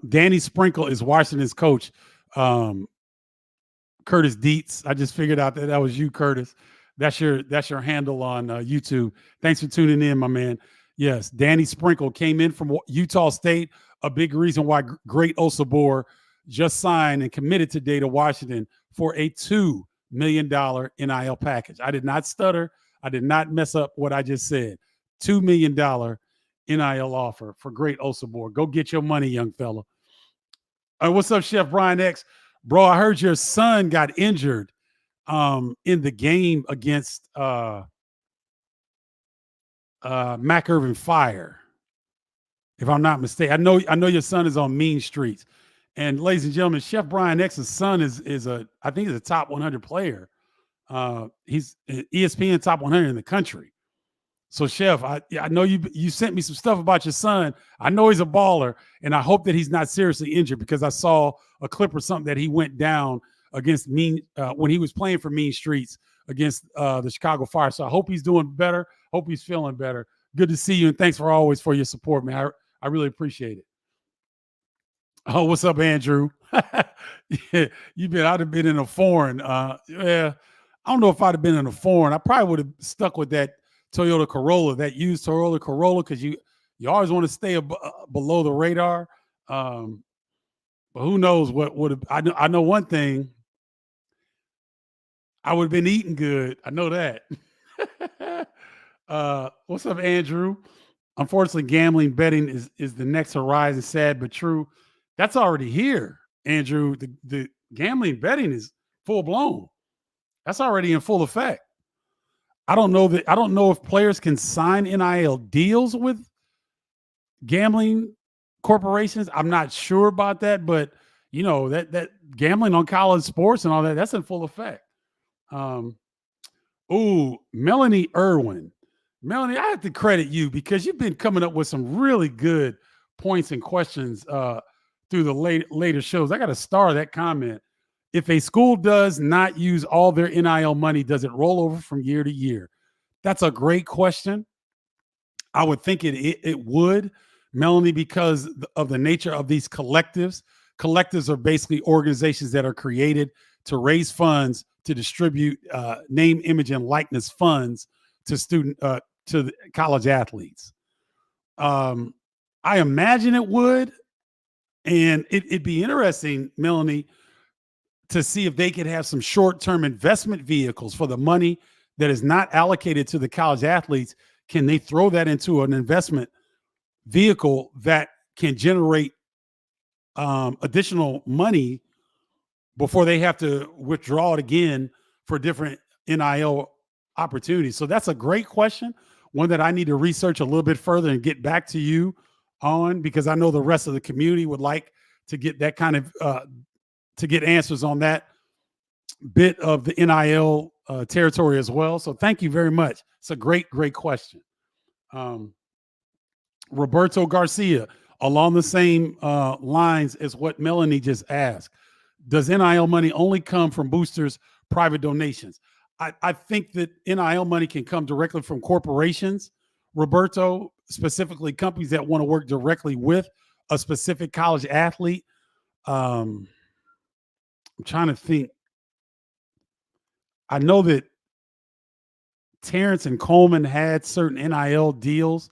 Danny Sprinkle is Washington's coach. Curtis Dietz. I just figured out that was you, Curtis. That's your handle on YouTube. Thanks for tuning in, my man. Yes, Danny Sprinkle came in from Utah State. A big reason why Great Osabor just signed and committed today to Washington for a $2 million NIL package. I did not stutter. I did not mess up what I just said. $2 million NIL offer for Great Osabor. Go get your money, young fella. What's up, Chef Brian X? Bro, I heard your son got injured in the game against Mac Irvin Fire, if I'm not mistaken. I know your son is on Mean Streets. And ladies and gentlemen, Chef Brian X's son is I think he's a top 100 player. He's ESPN top 100 in the country. So, Chef, I know you sent me some stuff about your son. I know he's a baller, and I hope that he's not seriously injured because I saw a clip or something that he went down against when he was playing for Mean Streets against the Chicago Fire. So I hope he's doing better. Hope he's feeling better. Good to see you, and thanks for always for your support, man. I really appreciate it. Oh, what's up, Andrew? Yeah, I'd have been in a foreign. Yeah, I don't know if I'd have been in a foreign. I probably would have stuck with that Toyota Corolla, that used Toyota Corolla, because you always want to stay below the radar. But who knows what would have? I know one thing. I would have been eating good. I know that. What's up, Andrew? Unfortunately, gambling betting is the next horizon. Sad but true. That's already here, Andrew. The gambling betting is full blown. That's already in full effect. I don't know if players can sign NIL deals with gambling corporations. I'm not sure about that, but that gambling on college sports and all that's in full effect. Melanie Irwin. Melanie, I have to credit you because you've been coming up with some really good points and questions through the later shows. I got to star that comment. If a school does not use all their NIL money, does it roll over from year to year? That's a great question. I would think it would, Melanie, because of the nature of these collectives. Collectives are basically organizations that are created to raise funds to distribute name, image, and likeness funds to the college athletes. I imagine it would, and it'd be interesting, Melanie, to see if they could have some short-term investment vehicles for the money that is not allocated to the college athletes. Can they throw that into an investment vehicle that can generate additional money before they have to withdraw it again for different NIL opportunities? So that's a great question, one that I need to research a little bit further and get back to you on, because I know the rest of the community would like to get that kind of to get answers on that bit of the NIL territory as well. So thank you very much. It's a great question. Roberto Garcia, along the same lines as what Melanie just asked, does NIL money only come from boosters' private donations? I think that NIL money can come directly from corporations, Roberto, specifically companies that want to work directly with a specific college athlete. I'm trying to think. I know that Terrence and Coleman had certain NIL deals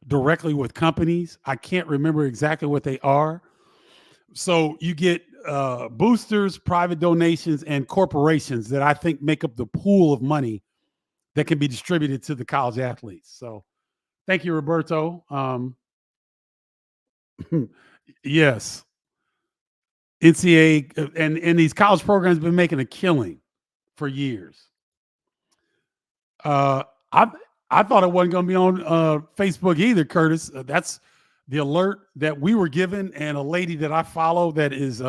directly with companies. I can't remember exactly what they are. So you get boosters, private donations, and corporations that I think make up the pool of money that can be distributed to the college athletes. So thank you, Roberto. Yes. NCAA and these college programs have been making a killing for years. I thought it wasn't going to be on Facebook either, Curtis. That's the alert that we were given, and a lady that I follow that is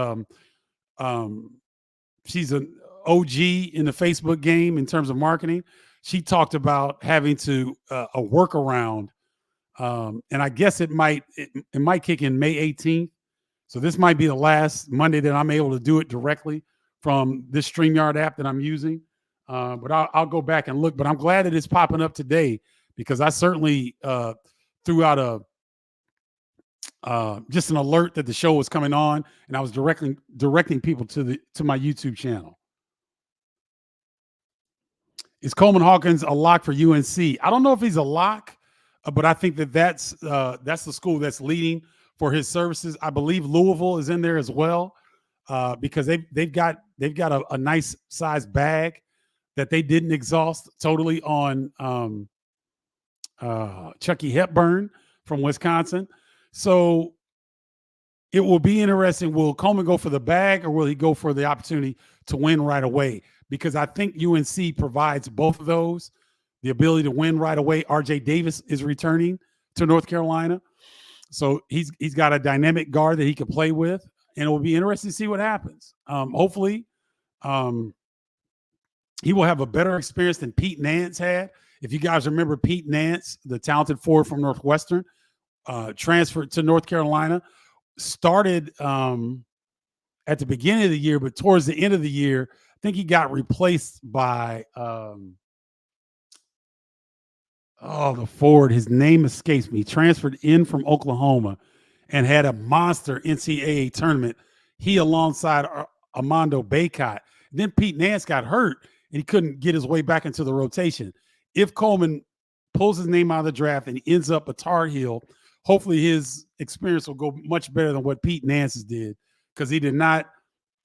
she's an OG in the Facebook game in terms of marketing. She talked about having to a workaround, and I guess it might kick in May 18th. So this might be the last Monday that I'm able to do it directly from this StreamYard app that I'm using. But I'll go back and look. But I'm glad that it's popping up today, because I certainly threw out just an alert that the show was coming on, and I was directing people to my YouTube channel. Is Coleman Hawkins a lock for UNC? I don't know if he's a lock, but I think that's the school that's leading for his services. I believe Louisville is in there as well, because they've got a nice size bag that they didn't exhaust totally on Chucky Hepburn from Wisconsin. So it will be interesting. Will Coleman go for the bag, or will he go for the opportunity to win right away? Because I think UNC provides both of those, the ability to win right away. RJ Davis is returning to North Carolina. So he's got a dynamic guard that he can play with, and it will be interesting to see what happens. Hopefully, he will have a better experience than Pete Nance had. If you guys remember, Pete Nance, the talented forward from Northwestern, transferred to North Carolina, started at the beginning of the year, but towards the end of the year, think he got replaced by the forward. His name escapes me. He transferred in from Oklahoma and had a monster NCAA tournament. He alongside Armando Baycott. Then Pete Nance got hurt and he couldn't get his way back into the rotation. If Coleman pulls his name out of the draft and he ends up a Tar Heel, hopefully his experience will go much better than what Pete Nance's did, because he did not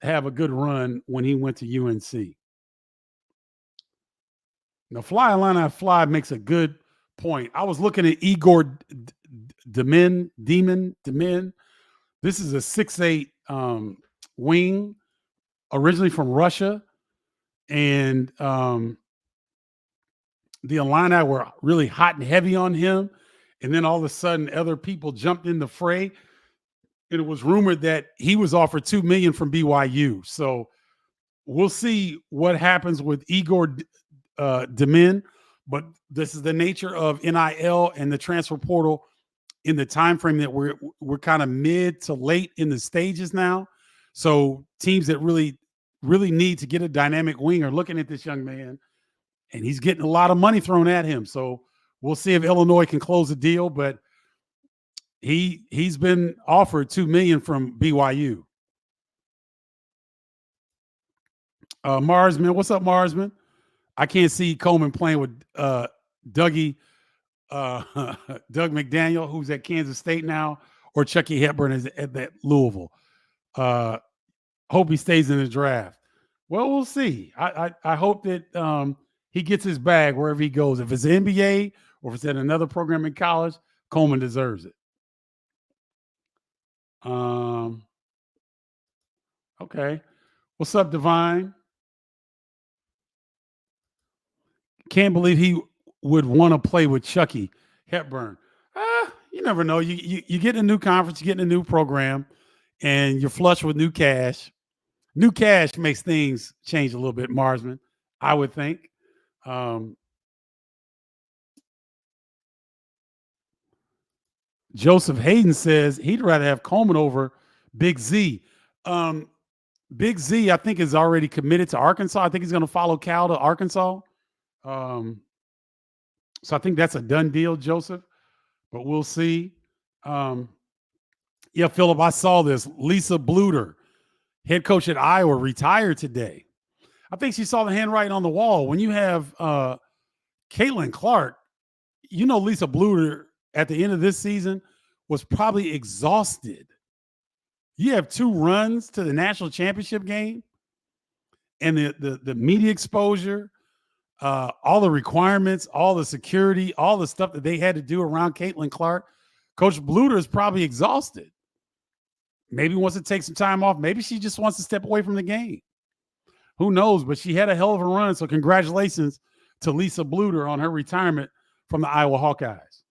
have a good run when he went to UNC. Now, Fly Illini Fly makes a good point. I was looking at Igor Demin. This is a 6'8" wing, originally from Russia. And the Illini were really hot and heavy on him. And then all of a sudden, other people jumped in the fray. And it was rumored that he was offered $2 million from BYU. So we'll see what happens with Igor Demin. But this is the nature of NIL and the transfer portal in the time frame that we're kind of mid to late in the stages now. So teams that really need to get a dynamic wing are looking at this young man, and he's getting a lot of money thrown at him. So we'll see if Illinois can close the deal, but he's been offered $2 million from BYU. Marsman, what's up, Marsman? I can't see Coleman playing with Doug McDaniel, who's at Kansas State now, or Chucky Hepburn is at that Louisville. Hope he stays in the draft. Well, we'll see. I hope that he gets his bag wherever he goes. If it's the NBA or if it's at another program in college, Coleman deserves it. Okay. What's up, Divine? Can't believe he would want to play with Chucky Hepburn. You never know. You get in a new conference, you get in a new program, and you're flush with new cash. New cash makes things change a little bit, Marsman, I would think. Joseph Hayden says he'd rather have Coleman over Big Z. Big Z, I think, is already committed to Arkansas. I think he's going to follow Cal to Arkansas. So I think that's a done deal, Joseph, but we'll see. Yeah, Philip, I saw this. Lisa Bluter, head coach at Iowa, retired today. I think she saw the handwriting on the wall. When you have Caitlin Clark, you know Lisa Bluter at the end of this season was probably exhausted. You have 2 runs to the national championship game, and the media exposure, all the requirements, all the security, all the stuff that they had to do around Caitlin Clark. Coach Bluter is probably exhausted. Maybe wants to take some time off. Maybe she just wants to step away from the game. Who knows? But she had a hell of a run. So congratulations to Lisa Bluter on her retirement from the Iowa Hawkeyes.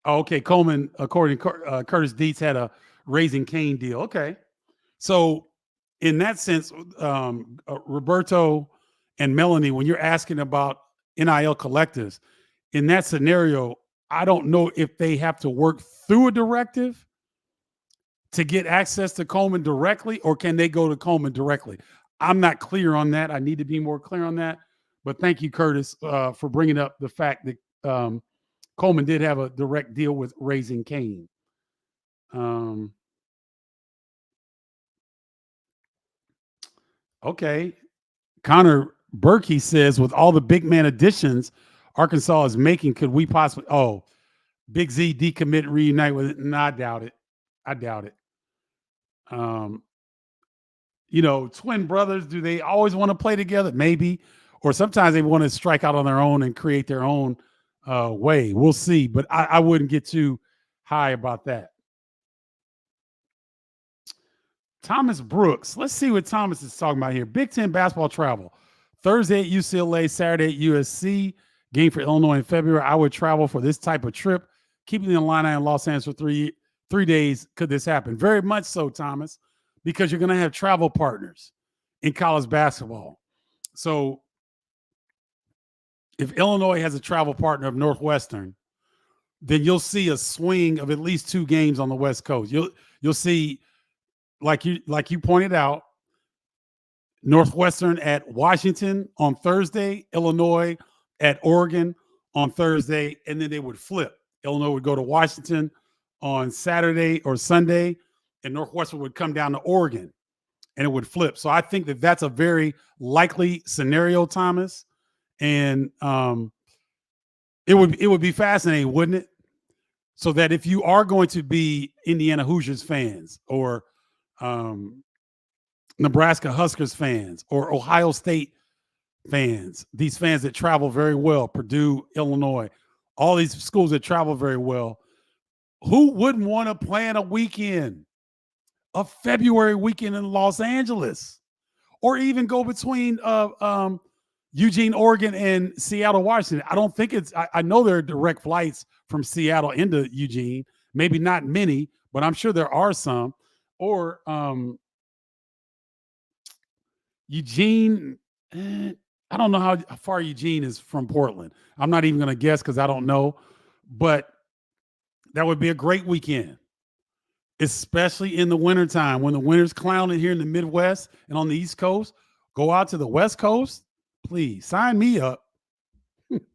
Oh, okay. Coleman, according to Curtis Dietz, had a Raising Cane deal. Okay. So in that sense, Roberto and Melanie, when you're asking about NIL collectives, in that scenario, I don't know if they have to work through a directive to get access to Coleman directly, or can they go to Coleman directly? I'm not clear on that. I need to be more clear on that. But thank you, Curtis, for bringing up the fact that Coleman did have a direct deal with Raising Cane. Okay. Connor Berkey says, with all the big man additions Arkansas is making, could we possibly Big Z decommit and reunite with it? No, I doubt it. Twin brothers, do they always want to play together? Maybe. Or sometimes they want to strike out on their own and create their own way. We'll see. But I wouldn't get too high about that. Thomas Brooks. Let's see what Thomas is talking about here. Big Ten basketball travel. Thursday at UCLA, Saturday at USC. Game for Illinois in February. I would travel for this type of trip. Keeping the Illini in Los Angeles for three days. Could this happen? Very much so, Thomas, because you're going to have travel partners in college basketball. So if Illinois has a travel partner of Northwestern, then you'll see a swing of at least 2 games on the West Coast. You'll see, like you pointed out, Northwestern at Washington on Thursday, Illinois at Oregon on Thursday, and then they would flip. Illinois would go to Washington on Saturday or Sunday, and Northwestern would come down to Oregon, and it would flip. So I think that that's a very likely scenario, Thomas, and it would be fascinating, wouldn't it? So that if you are going to be Indiana Hoosiers fans or Nebraska Huskers fans or Ohio State fans, these fans that travel very well, Purdue, Illinois, all these schools that travel very well, who wouldn't want to plan a weekend, a February weekend in Los Angeles, or even go between Eugene, Oregon, and Seattle, Washington? I don't think I know there are direct flights from Seattle into Eugene, maybe not many, but I'm sure there are some. Or Eugene, I don't know how far Eugene is from Portland. I'm not even going to guess because I don't know, but that would be a great weekend, especially in the wintertime when the winter's clowning here in the Midwest and on the East Coast. Go out to the West Coast. Please sign me up.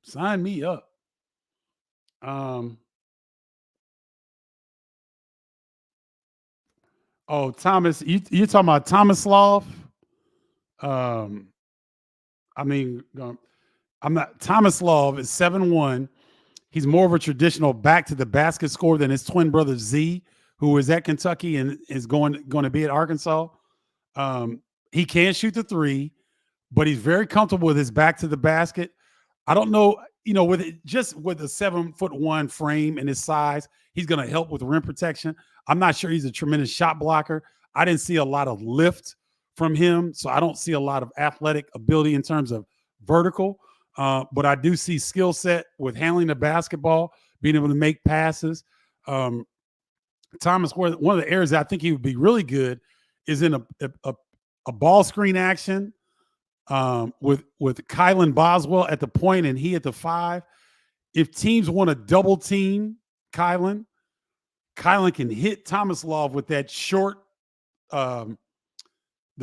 Sign me up. Oh, Thomas, you're talking about Tomislav? I mean, I'm not. Tomislav is 7'1". He's more of a traditional back to the basket scorer than his twin brother Z, who is at Kentucky and is going to be at Arkansas. He can shoot the three, but he's very comfortable with his back to the basket. I don't know, with a 7'1" frame and his size, he's going to help with rim protection. I'm not sure he's a tremendous shot blocker. I didn't see a lot of lift from him, so I don't see a lot of athletic ability in terms of vertical. But I do see skill set with handling the basketball, being able to make passes. Thomas, one of the areas that I think he would be really good is in a ball screen action with Kylan Boswell at the point and he at the 5. If teams want to double team Kylan can hit Tomislav with that short, the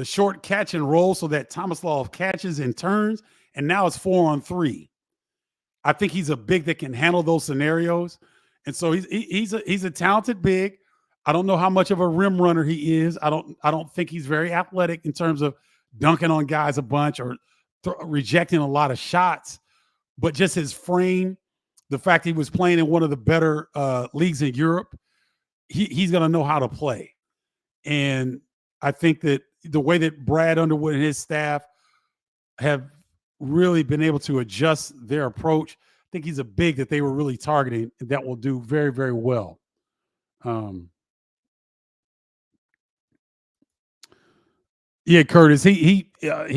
short catch and roll, so that Tomislav catches and turns, and now it's 4-on-3. I think he's a big that can handle those scenarios, and so he's a talented big. I don't know how much of a rim runner he is. I don't think he's very athletic in terms of dunking on guys a bunch or rejecting a lot of shots, but just his frame, the fact he was playing in one of the better leagues in Europe, he's going to know how to play. And I think that the way that Brad Underwood and his staff have really been able to adjust their approach, I think he's a big that they were really targeting that will do very, very well. Yeah, Curtis, he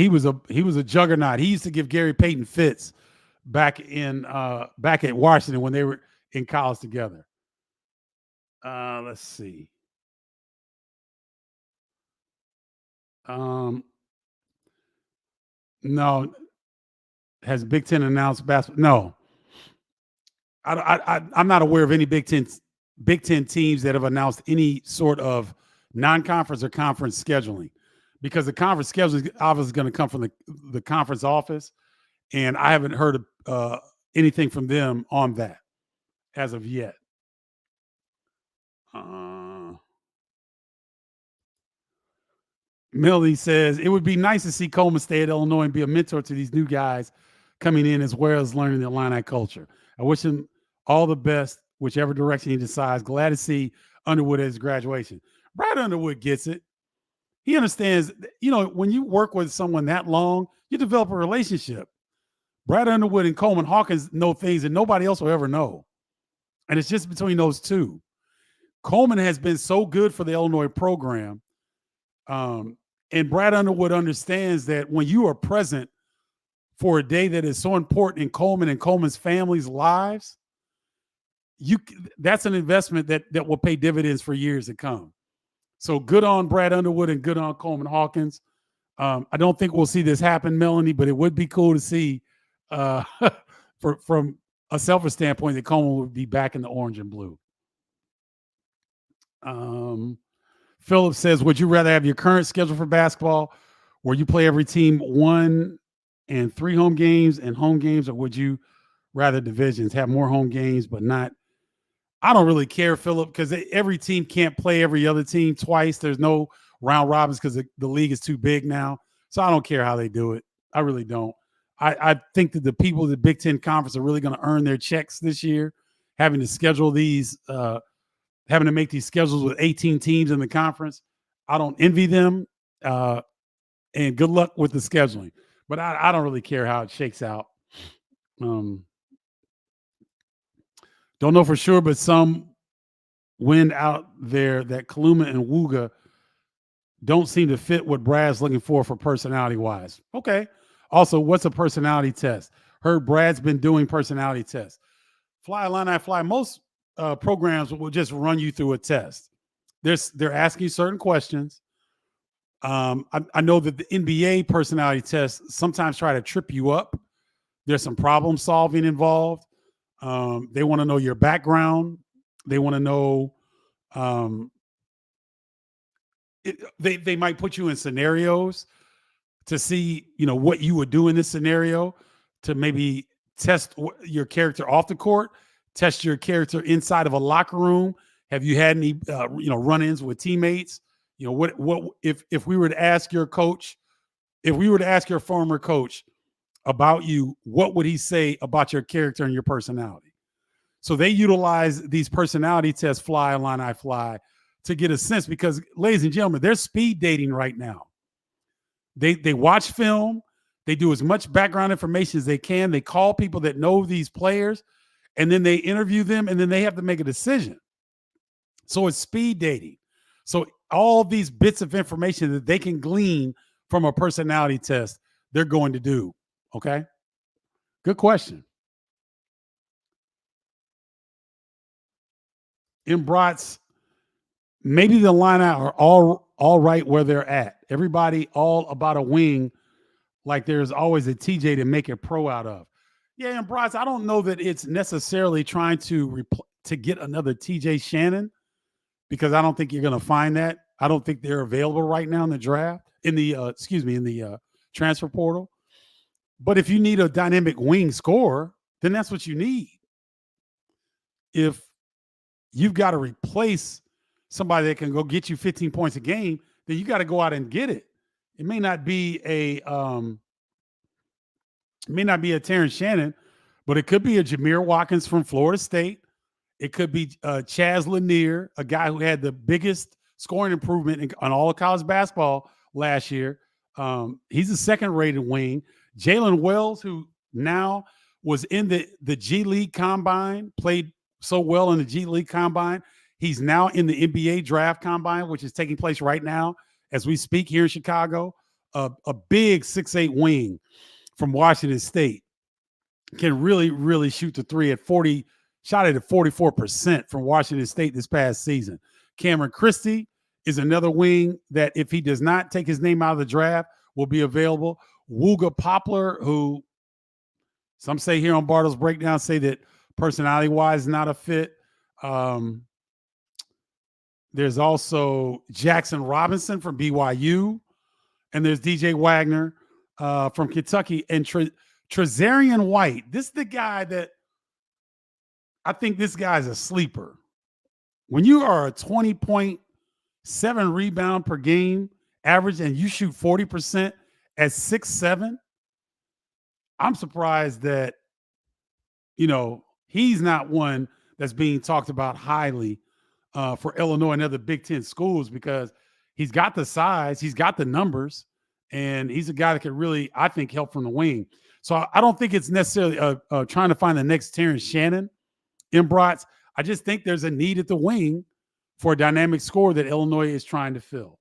was a juggernaut. He used to give Gary Payton fits back at Washington when they were in college together. Let's see. No, has Big Ten announced basketball? No, I'm not aware of any Big Ten teams that have announced any sort of non-conference or conference scheduling, because the conference scheduling is obviously going to come from the conference office, and I haven't heard of anything from them on that as of yet. Melody says, it would be nice to see Coleman stay at Illinois and be a mentor to these new guys coming in, as well as learning the Illini culture. I wish him all the best, whichever direction he decides. Glad to see Underwood at his graduation. Brad Underwood gets it. He understands, when you work with someone that long, you develop a relationship. Brad Underwood and Coleman Hawkins know things that nobody else will ever know. And it's just between those two. Coleman has been so good for the Illinois program. And Brad Underwood understands that when you are present for a day that is so important in Coleman and Coleman's family's lives, that's an investment that will pay dividends for years to come. So good on Brad Underwood and good on Coleman Hawkins. I don't think we'll see this happen, Melanie, but it would be cool to see from a selfish standpoint that Coleman would be back in the orange and blue. Philip says, would you rather have your current schedule for basketball where you play every team 1 and 3 home games and home games, or would you rather divisions have more home games but not? I don't really care, Philip, because every team can't play every other team twice. There's no round robins because the league is too big now. So I don't care how they do it. I really don't. I think that the people of the Big Ten Conference are really going to earn their checks this year, having to schedule these, having to make these schedules with 18 teams in the conference. I don't envy them, and good luck with the scheduling. But I don't really care how it shakes out. Don't know for sure, but some wind out there that Kaluma and Wooga don't seem to fit what Brad's looking for personality wise. Okay. Also, what's a personality test? Heard Brad's been doing personality tests. Fly Illini Fly. Most programs will just run you through a test. They're asking you certain questions. I know that the NBA personality tests sometimes try to trip you up. There's some problem solving involved. They want to know your background. They want to know. They might put you in scenarios to see, what you would do in this scenario, to maybe test your character off the court, test your character inside of a locker room. Have you had any, run-ins with teammates? What if we were to ask your coach, if we were to ask your former coach about you, what would he say about your character and your personality? So they utilize these personality tests, Fly Illini Fly, to get a sense, because, ladies and gentlemen, they're speed dating right now. They watch film. They do as much background information as they can. They call people that know these players, and then they interview them, and then they have to make a decision. So it's speed dating. So all these bits of information that they can glean from a personality test, they're going to do. Okay? Good question. In Brats, maybe the lineup are all right where they're at. Everybody all about a wing, like there's always a TJ to make a pro out of. Yeah, and Bryce, I don't know that it's necessarily trying to get another TJ Shannon, because I don't think you're going to find that. I don't think they're available right now in the draft, in the transfer portal. But if you need a dynamic wing scorer, then that's what you need. If you've got to replace somebody that can go get you 15 points a game, then you got to go out and get it. It may not be a Terrence Shannon, but it could be a Jameer Watkins from Florida State. It could be Chaz Lanier, a guy who had the biggest scoring improvement on all of college basketball last year. He's a second-rated wing. Jalen Wells, who now was in the G League Combine, played so well in the G League Combine. He's now in the NBA Draft Combine, which is taking place right now as we speak here in Chicago. A big 6'8" wing from Washington State can really, really shoot the three shot it at 44% from Washington State this past season. Cameron Christie is another wing that, if he does not take his name out of the draft, will be available. Wooga Poplar, who some say here on Bardo's Breakdown, say that personality-wise not a fit. There's also Jackson Robinson from BYU, and there's DJ Wagner from Kentucky, and Trezarian White. This is the guy that I think this guy's a sleeper. When you are a 20.7 rebound per game average and you shoot 40% at 6'7", I'm surprised that, he's not one that's being talked about highly for Illinois and other Big Ten schools, because he's got the size, he's got the numbers, and he's a guy that could really, I think, help from the wing. So I don't think it's necessarily trying to find the next Terrence Shannon in Brats. I just think there's a need at the wing for a dynamic scorer that Illinois is trying to fill.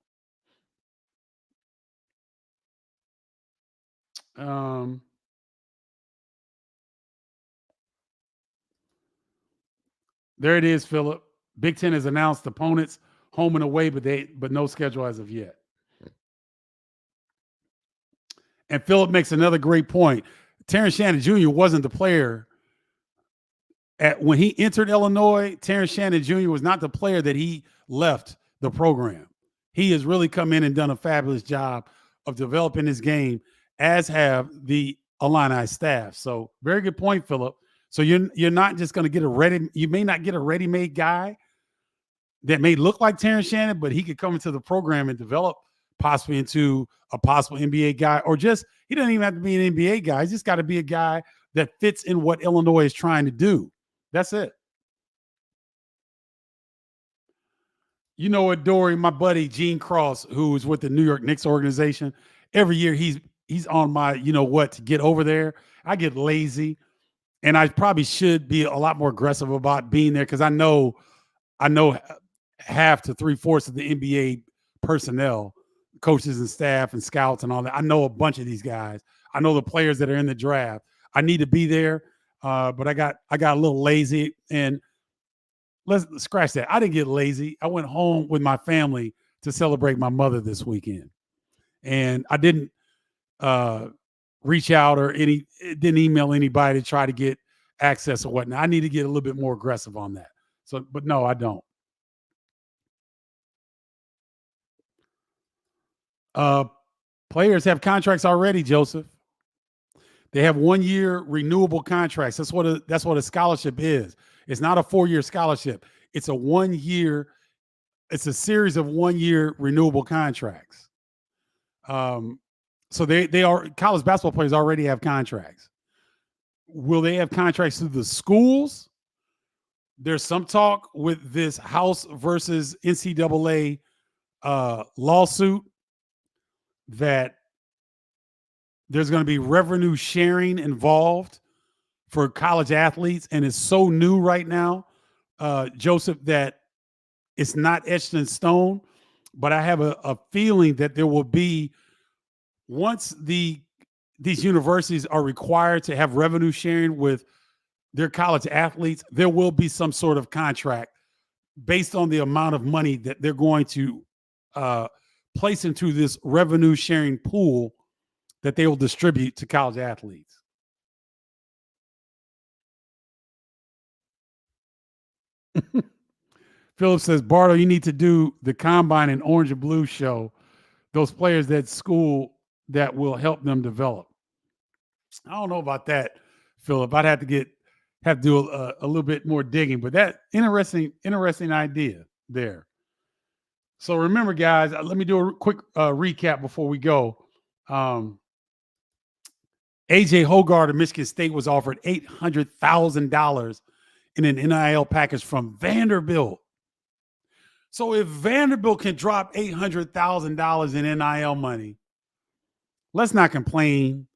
There it is, Philip. Big Ten has announced opponents home and away, but no schedule as of yet. And Philip makes another great point. Terrence Shannon Jr. wasn't the player when he entered Illinois. Terrence Shannon Jr. was not the player that he left the program. He has really come in and done a fabulous job of developing his game, as have the Illini staff. So very good point, Philip. So you're not just going to get you may not get a ready-made guy that may look like Terrence Shannon, but he could come into the program and develop possibly into a possible NBA guy, or just he doesn't even have to be an NBA guy. He's just got to be a guy that fits in what Illinois is trying to do. That's it. You know what, Dory, my buddy Gene Cross, who is with the New York Knicks organization, every year he's on my, to get over there. I get lazy, and I probably should be a lot more aggressive about being there, because I know half to 3/4 of the NBA personnel, coaches and staff and scouts and all that. I know a bunch of these guys. I know the players that are in the draft. I need to be there, but I got a little lazy, and let's scratch that. I didn't get lazy. I went home with my family to celebrate my mother this weekend, and I didn't reach out or didn't email anybody to try to get access or whatnot. I need to get a little bit more aggressive on that. So, but no, I don't. Players have contracts already, Joseph. They have 1-year renewable contracts. That's what a scholarship is. It's not a 4-year scholarship. It's a 1-year. It's a series of 1-year renewable contracts. So they are college basketball players already have contracts. Will they have contracts through the schools? There's some talk with this House versus NCAA lawsuit that there's going to be revenue sharing involved for college athletes, and it's so new right now, Joseph, that it's not etched in stone. But I have a feeling that there will be, once these universities are required to have revenue sharing with their college athletes, there will be some sort of contract based on the amount of money that they're going to place into this revenue sharing pool that they will distribute to college athletes. Philip says, Bardo, you need to do the Combine and Orange and Blue show. Those players at school that will help them develop. I don't know about that, Philip. I'd have to do a little bit more digging, but that interesting idea there. So remember, guys, let me do a quick recap before we go. A.J. Hoggard of Michigan State was offered $800,000 in an NIL package from Vanderbilt. So if Vanderbilt can drop $800,000 in NIL money, let's not complain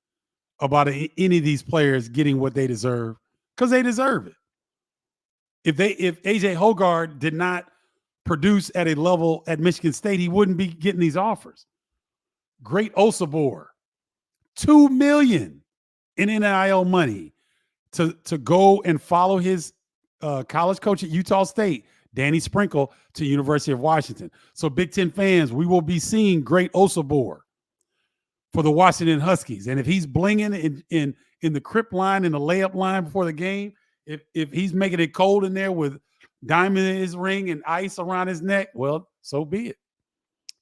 about any of these players getting what they deserve, because they deserve it. If A.J. Hoggard did not produce at a level at Michigan State, he wouldn't be getting these offers. Great Osabor, $2 million in NIL money to go and follow his college coach at Utah State, Danny Sprinkle, to University of Washington. So Big Ten fans, we will be seeing Great Osabor for the Washington Huskies. And if he's blinging in the crip line, in the layup line before the game, if he's making it cold in there with diamond in his ring and ice around his neck, well, so be it.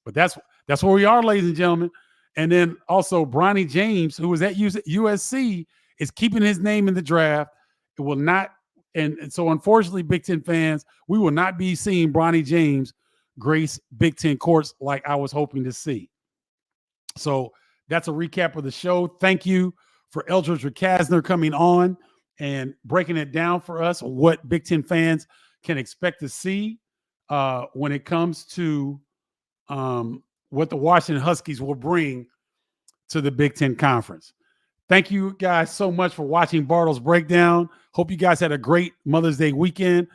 But that's where we are, ladies and gentlemen. And then also Bronny James, who was at USC, is keeping his name in the draft. It will not, and so unfortunately, Big Ten fans, we will not be seeing Bronny James grace Big Ten courts like I was hoping to see. So that's a recap of the show. Thank you for Eldridge Recasner coming on and breaking it down for us, what Big Ten fans can expect to see when it comes to what the Washington Huskies will bring to the Big Ten Conference. Thank you guys so much for watching Bardo's Breakdown. Hope you guys had a great Mother's Day weekend.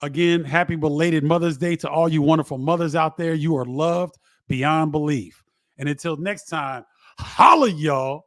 Again, happy belated Mother's Day to all you wonderful mothers out there. You are loved beyond belief. And until next time, holla, y'all.